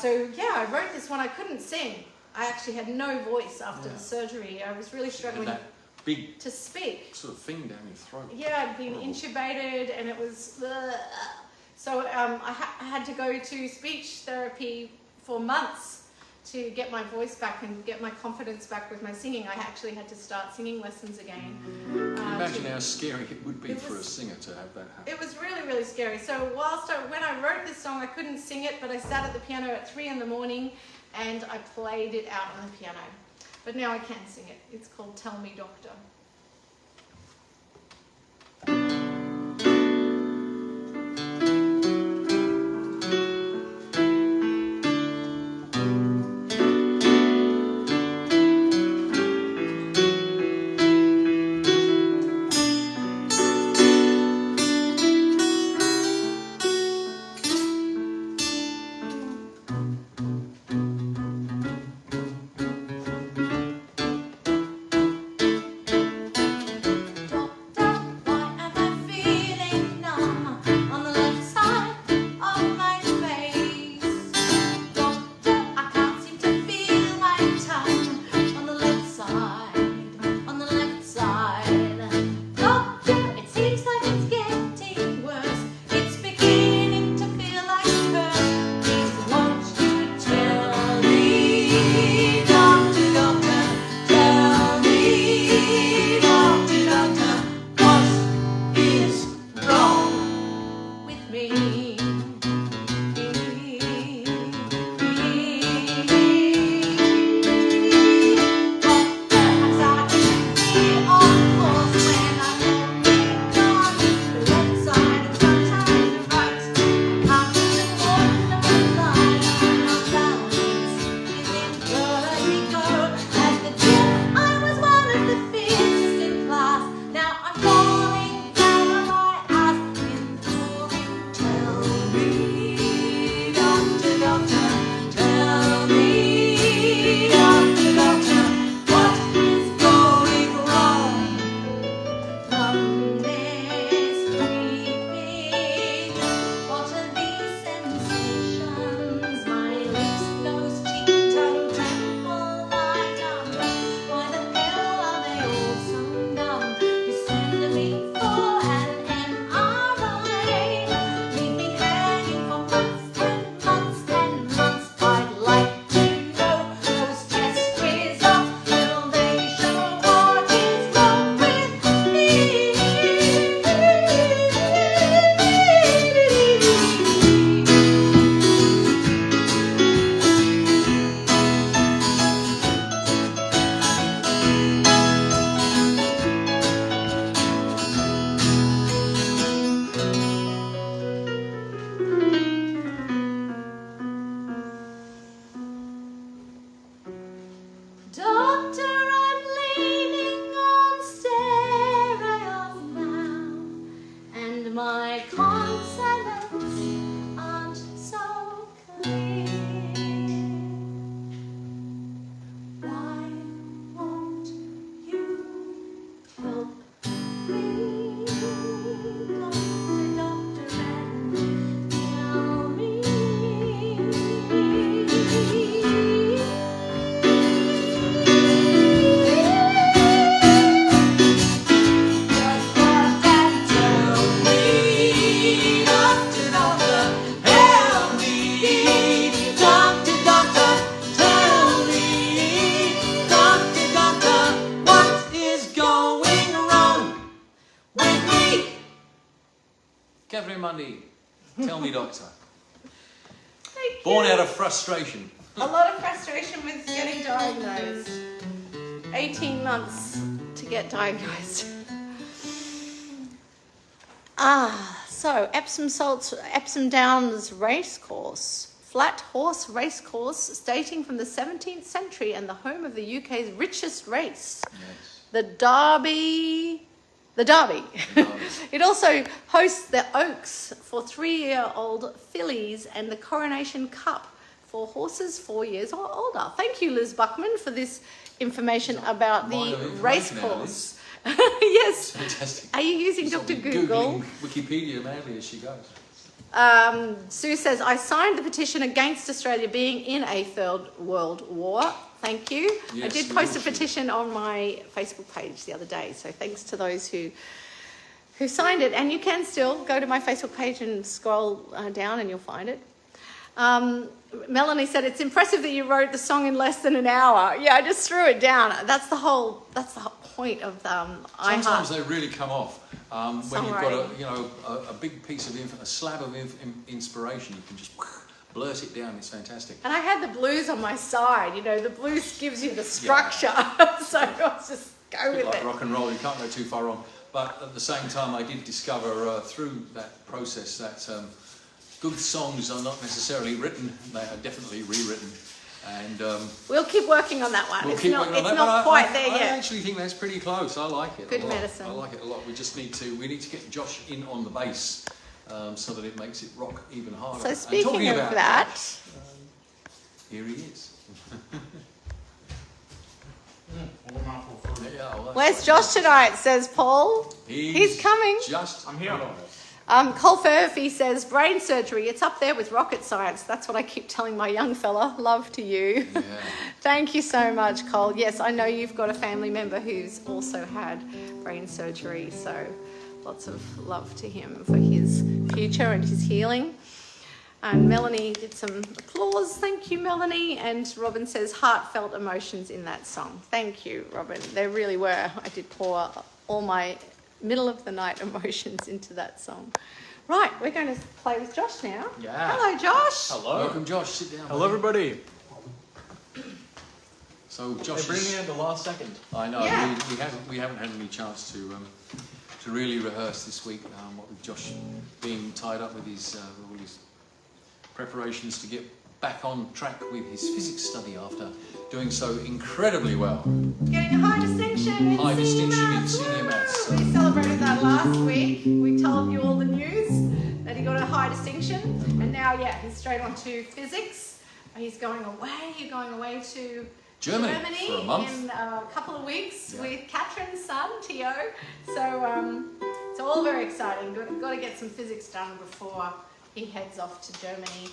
So yeah, I wrote this when I couldn't sing. I actually had no voice after the surgery. I was really struggling. big to speak. sort of thing down your throat. Yeah, I'd been intubated and it was... So I had to go to speech therapy for months to get my voice back and get my confidence back with my singing. I actually had to start singing lessons again. Imagine how scary it would be for a singer to have that happen. It was really, really scary. So when I wrote this song, I couldn't sing it, but I sat at the piano at 3 in the morning and I played it out on the piano. But now I can sing it. It's called Tell Me Doctor. Mundy, tell me, doctor. Thank Born you. out of frustration. A lot of frustration with getting diagnosed. 18 months to get diagnosed. So Epsom Downs Racecourse, flat horse racecourse dating from the 17th century and the home of the UK's richest race, Yes. the Derby. It also hosts the Oaks for 3-year-old fillies and the Coronation Cup for horses 4 years or older. Thank you, Liz Buckman, for this information about the racecourse. Yes. Fantastic. Are you using Dr. Google? Googling Wikipedia mainly as she goes. Sue says, I signed the petition against Australia being in a third world war. Thank you. I Yes, did we post a all should. petition on my Facebook page the other day, so thanks to those who signed it. And you can still go to my Facebook page and scroll down and you'll find it. Melanie said, it's impressive that you wrote the song in less than an hour. Yeah, I just threw it down. That's the whole point of Sometimes they really come off. When you've got Songwriting. a big piece of a slab of inspiration, you can just blurt it down. It's fantastic. And I had the blues on my side. You know, the blues gives you the structure. So I'll just go It's a bit with like it. rock and roll. You can't go too far wrong. But at the same time, I did discover through that process that good songs are not necessarily written; they are definitely rewritten. And We'll keep working on that one. we'll It's keep not, working on it's that. not But quite there I yet. actually think that's pretty close. I like it. Good a lot. medicine. I like it a lot. We just need to get Josh in on the bass so that it makes it rock even harder. So And speaking talking of about that, here he is. Yeah, well, that's where's what- Josh tonight, says Paul. He's coming. I'm here. Cole Furphy says, brain surgery, it's up there with rocket science. That's what I keep telling my young fella. Love to you. Yeah. Thank you so much, Cole. Yes, I know you've got a family member who's also had brain surgery, so lots of love to him for his future and his healing. And Melanie did some applause. Thank you, Melanie. And Robin says, heartfelt emotions in that song. Thank you, Robin. There really were. I did pour all my middle of the night emotions into that song. Right, we're going to play with Josh now. Yeah. Hello, Josh. Hello. Welcome, Josh. Sit down. Hello, buddy. everybody. So, They Josh, bring me at the last second. I know Yeah. we haven't had any chance to really rehearse this week. What with Josh being tied up with his all his preparations to get back on track with his physics study after doing so incredibly well. Getting a high distinction in High senior distinction in maths. senior maths. Woo! We celebrated that last week. We told you all the news that he got a high distinction. And now, yeah, he's straight on to physics. He's going away. You're going away to Germany for a month. in a couple of weeks Yeah. with Catherine's son, Theo. So, so all very exciting. Got to get some physics done before he heads off to Germany.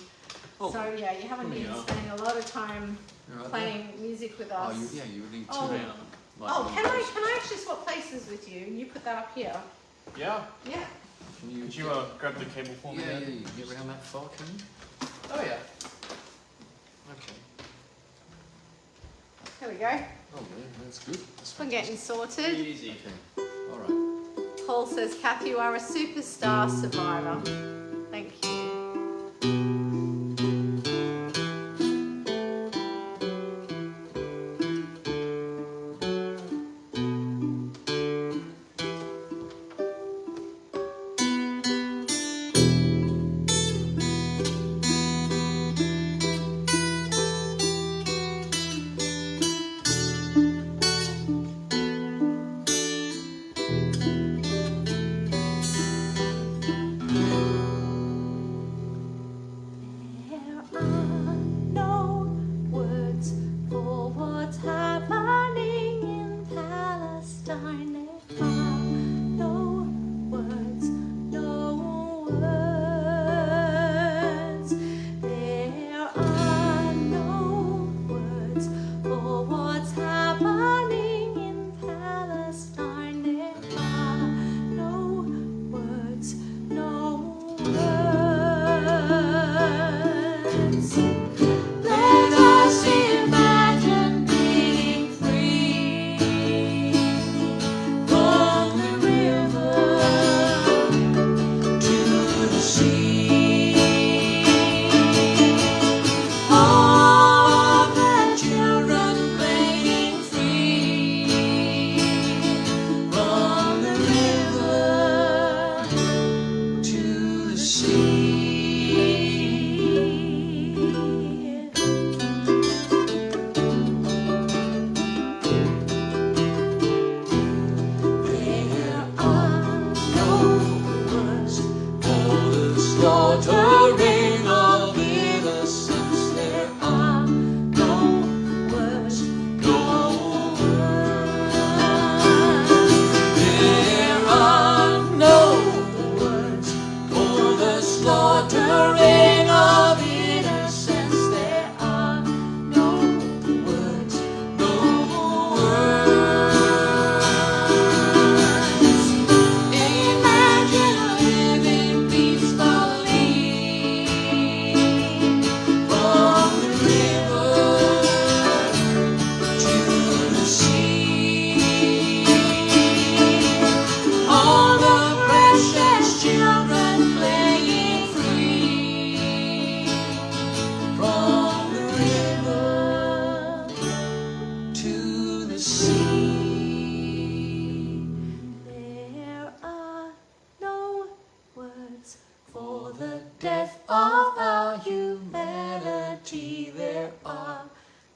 Oh. So, yeah, you haven't been spending a lot of time You're right playing music with us. there. You would need two. Oh. Like Oh, one can of I those. actually swap places with you? You put that up here. Yeah. Yeah. Can you Could you grab the cable for me? yeah, then? you can get around that far, can you? Oh, yeah. Okay. Here we go. Oh, yeah, that's good. That's We're getting sorted. Easy. Okay. All right. Paul says, Kath, you are a superstar survivor. Thank you.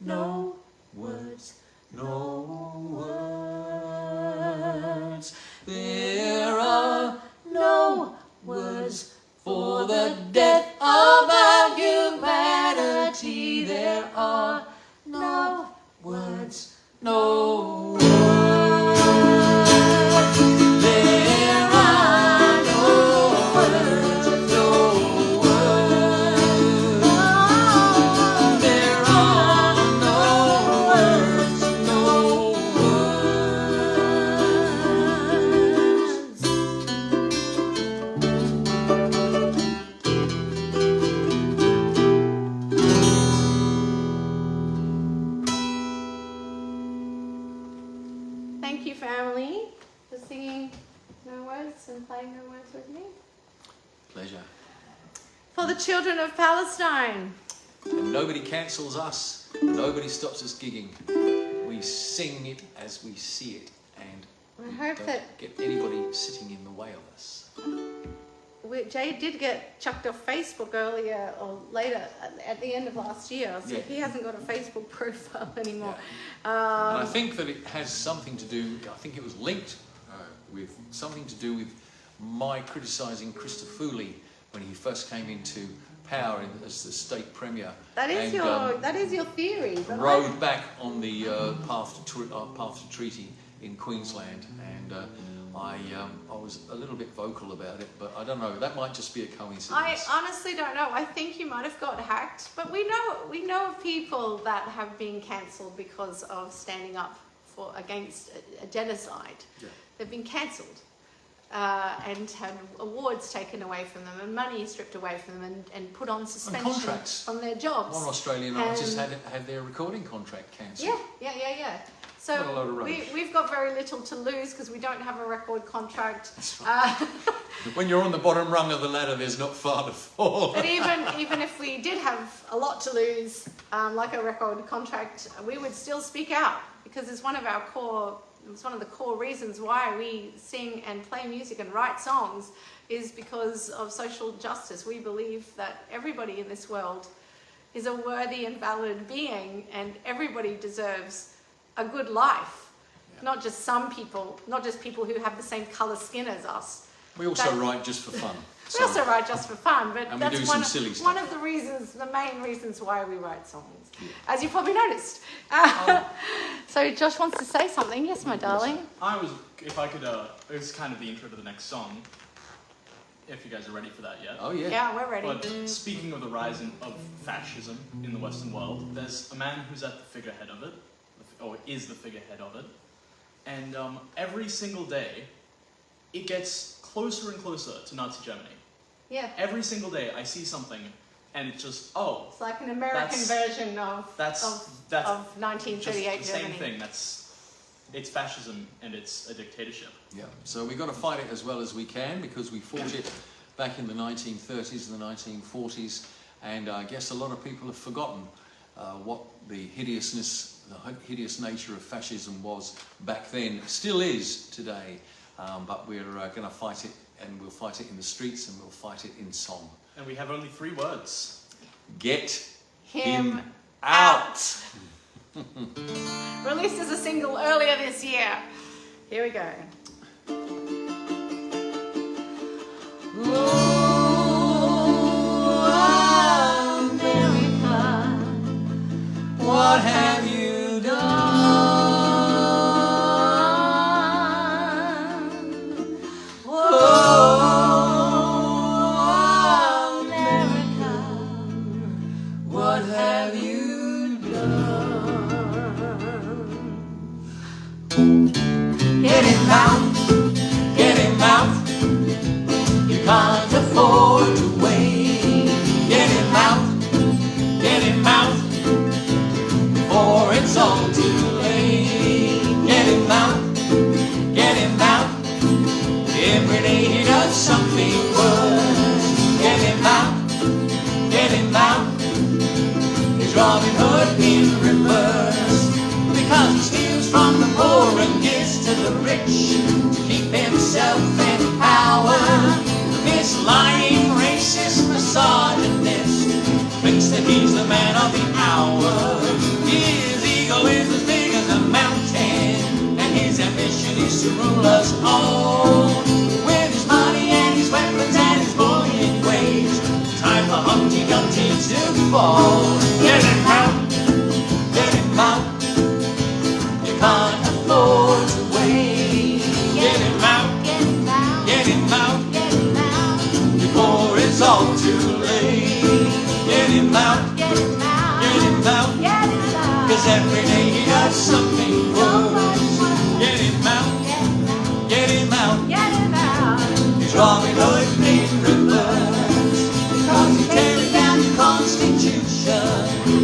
no words, no words. There are no words for the death of our humanity. There are no words, no words. There are no words, no words. There are no words, no Thank you, family, for singing No Words and playing No Words with me. Pleasure. For the children of Palestine. And nobody cancels us, nobody stops us gigging. We sing it as we see it, and I hope don't that get anybody sitting in the way of us. Jay did get chucked off Facebook earlier or later at the end of last year, so Yeah. he hasn't got a Facebook profile anymore. And I think that it has something to do, I think it was linked with something to do with my criticising Christofouli when he first came into power as the state premier. That is your theory. But Rode back on the path to treaty in Queensland, and I was a little bit vocal about it, but I don't know. That might just be a coincidence. I honestly don't know. I think you might have got hacked, but we know of people that have been cancelled because of standing up against a genocide. Yeah. They've been cancelled and had awards taken away from them and money stripped away from them and put on suspension contracts. from their jobs. One Australian artist had their recording contract cancelled. Yeah. So What a load of rubbish. we've got very little to lose because we don't have a record contract. That's right. When you're on the bottom rung of the ladder, there's not far to fall. But even if we did have a lot to lose, like a record contract, we would still speak out because it's one of the core reasons why we sing and play music and write songs is because of social justice. We believe that everybody in this world is a worthy and valid being, and everybody deserves a good life. Yeah. Not just some people, not just people who have the same colour skin as us. We also write just for fun. We also write just for fun, but And we that's do one some silly of stuff. the main reasons why we write songs, Yeah. as you probably noticed. So Josh wants to say something. Yes, my darling. If I could, it's kind of the intro to the next song, if you guys are ready for that yet. Oh yeah. Yeah, we're ready. But speaking of the rise of fascism in the Western world, there's a man who's at the figurehead of it, or is the figurehead of it, and every single day, it gets closer and closer to Nazi Germany. Yeah. Every single day, I see something, and it's just, It's like an American version of 1938 just the same Germany. thing. It's fascism and it's a dictatorship. Yeah. So we've got to fight it as well as we can because we fought it back in the 1930s and the 1940s, and I guess a lot of people have forgotten what the hideous nature of fascism was back then, still is today, but we're going to fight it, and we'll fight it in the streets and we'll fight it in song. And we have only 3 words. Get Him out! Released as a single earlier this year. Here we go. Oh, America, what have you done? Oh, America, what have you done? Get him out, get him out. You can't afford to wait. Get him out before it's all too late. Get him out, every day he does something worse. Get him out, he's Robin Hood in reverse. Because he steals from the poor and gives to the rich to keep himself in power. This lying, racist, misogynist thinks thinks that he's the man of the hour. His ego is as big as a mountain, and his ambition is to rule us all. With his money and his weapons and his bullying ways, time for Humpty Dumpty to fall. Get him out, get him out. You can't afford to wait. Get him out, get him out, get him out, get him out. Before it's all too late. Get him out, get him out, get him out, get him out. 'Cause every day he does something worse. Get him out, get him out, get him out. He's Robin Hood in reverse. Because he's tearing down the Constitution,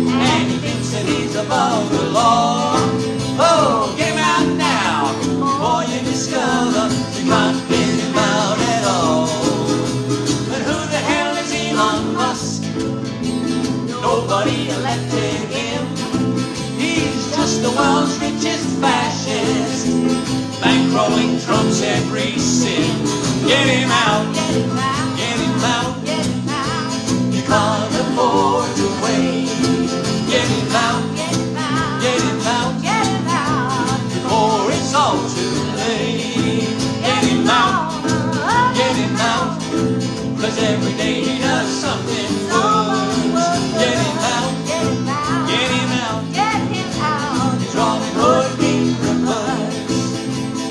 and he thinks that he's above the law. Oh, get him out now, before you discover you can't get him out at all. But who the hell is Elon Musk? Nobody elected him. He's just the world's richest fascist, bankrolling Trump's every sin. Get him out, get him out, get him out, get him out. You can't afford to wait. Get him out, get him out, get him out, get him out. Before it's all too late. Get him out, get him out. 'Cause every day he does something worse. Get him out, get him out, get him out, get him out. He's Robin Hood in reverse.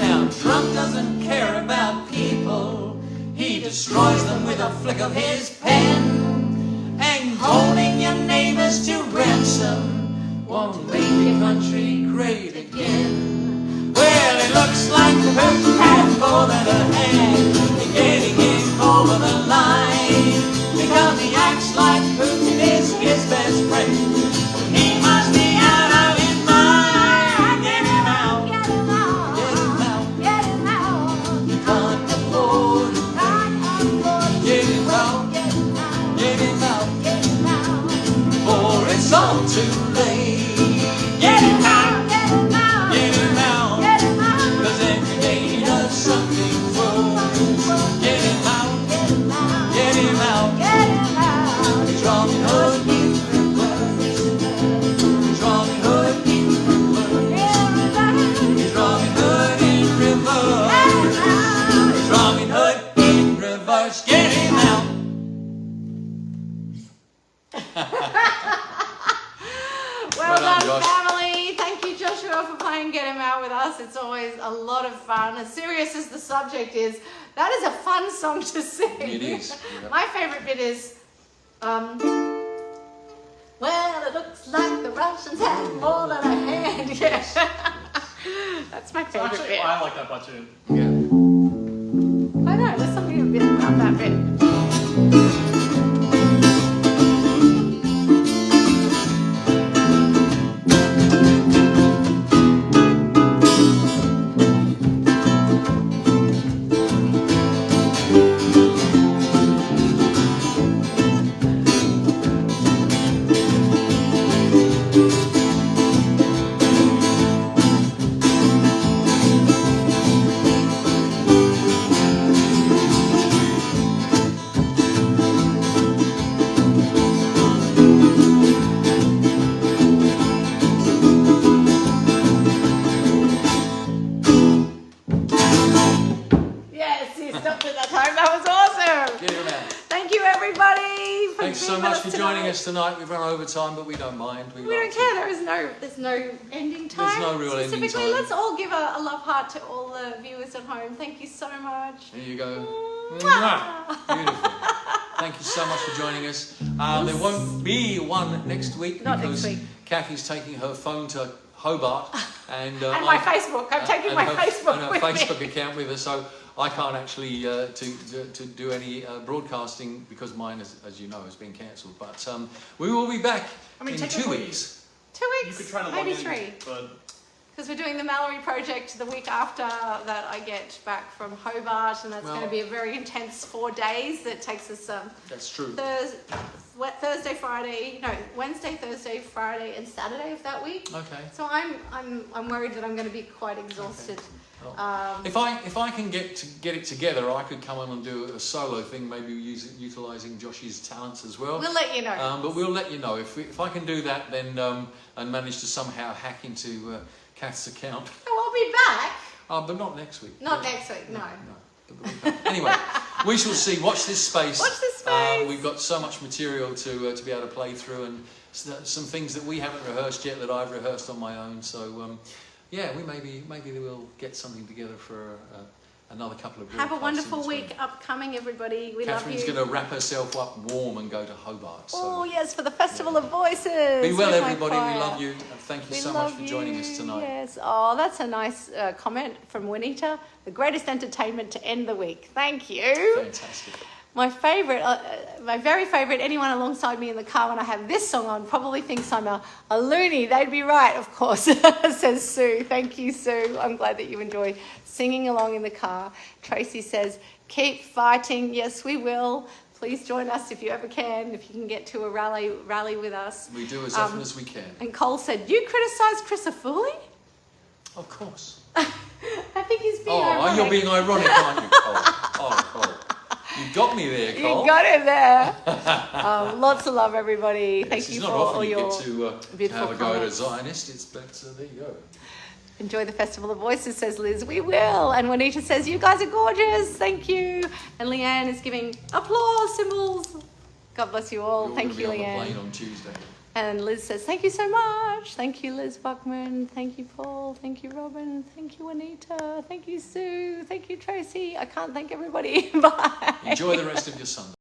Now Trump doesn't care about people. He destroys them with a flick of his pen. And holding your neighbors to ransom won't make your country great again. Well, it looks like the person had more than a hand in getting him over the line, because he acts like Putin is his best friend. He must be out of his mind. Get him out, get him out, get him out, get him out. You can't afford to pay. Get him out, get him out, get him out, get him out. Before it's all too late. Get him out, get him out, get him out, get him out. 'Cause every day he does something worse. Get him out, get him out, get him out, get him out. He's Robin Hood in reverse. He's Robin Hood in reverse. He's Robin Hood in reverse. He's Robin Hood in reverse. Get him out. Well done, done, Josh. family. Thank you, Joshua, for playing Get Him Out with us. It's always a lot of fun. As serious as the subject is, that is a fun song to sing. It is. Yep. My favourite bit is, well, it looks like the Russians had more than a hand. Yeah. That's my favourite Actually, bit. I like that part too. Yeah. I know, there's something a bit about that bit. Thanks so much for joining us tonight. We've run over time, but we don't mind. We don't care. There's no ending time. There's no real ending Specifically, time. let's all give a love heart to all the viewers at home. Thank you so much. There you go. Mwah. Beautiful. Thank you so much for joining us. There won't be one next week Not because next week. Kathy's taking her phone to Hobart and my Facebook. I'm taking my Facebook and her with Facebook me. account with her, so I can't actually to do any broadcasting because mine, as you know, has been cancelled. But we will be back in 2 weeks. 2 You weeks, could try to log maybe in, 3. but because we're doing the Mallory project the week after that I get back from Hobart, and that's going to be a very intense 4 days that takes us That's true. Wednesday, Thursday, Friday, and Saturday of that week. Okay. So I'm worried that I'm going to be quite exhausted. Well, if I can get it together, I could come on and do a solo thing, maybe utilising Josh's talents as well. We'll let you know. But we'll let you know if I can do that, then and manage to somehow hack into Cath's account. Oh, I'll be back. But not next week. Not next week, no. Anyway, we shall see. Watch this space. Watch this space. We've got so much material to be able to play through, and some things that we haven't rehearsed yet that I've rehearsed on my own. So yeah, we maybe we'll get something together for another couple of. Have a wonderful week upcoming, everybody. We love you. Catherine's going to wrap herself up warm and go to Hobart. So. Oh yes, for the Festival of Voices. Be well, with my everybody. choir. We love you. And thank you so much for joining us tonight. Yes. Oh, that's a nice comment from Juanita. The greatest entertainment to end the week. Thank you. Fantastic. My favourite, my very favourite, anyone alongside me in the car when I have this song on probably thinks I'm a loony. They'd be right, of course, says Sue. Thank you, Sue. I'm glad that you enjoy singing along in the car. Tracy says, keep fighting. Yes, we will. Please join us if you ever can, if you can get to a rally with us. We do as often as we can. And Cole said, you criticised Chris Afuli? Of course. I think he's being ironic. You're being ironic, aren't you, Cole? Oh, Cole. You got me there, Cole. You got him there. Lots of love, everybody. Yes, Thank you it's for not often all you your get to beautiful have a go at a comments. Zionist, but there you go. Enjoy the Festival of Voices, says Liz. We will. And Juanita says, you guys are gorgeous. Thank you. And Leanne is giving applause symbols. God bless you all. Thank you, You're going to be Leanne. on the plane on Tuesday. And Liz says, thank you so much. Thank you, Liz Buckman. Thank you, Paul. Thank you, Robin. Thank you, Juanita. Thank you, Sue. Thank you, Tracy. I can't thank everybody. Bye. Enjoy the rest of your Sunday.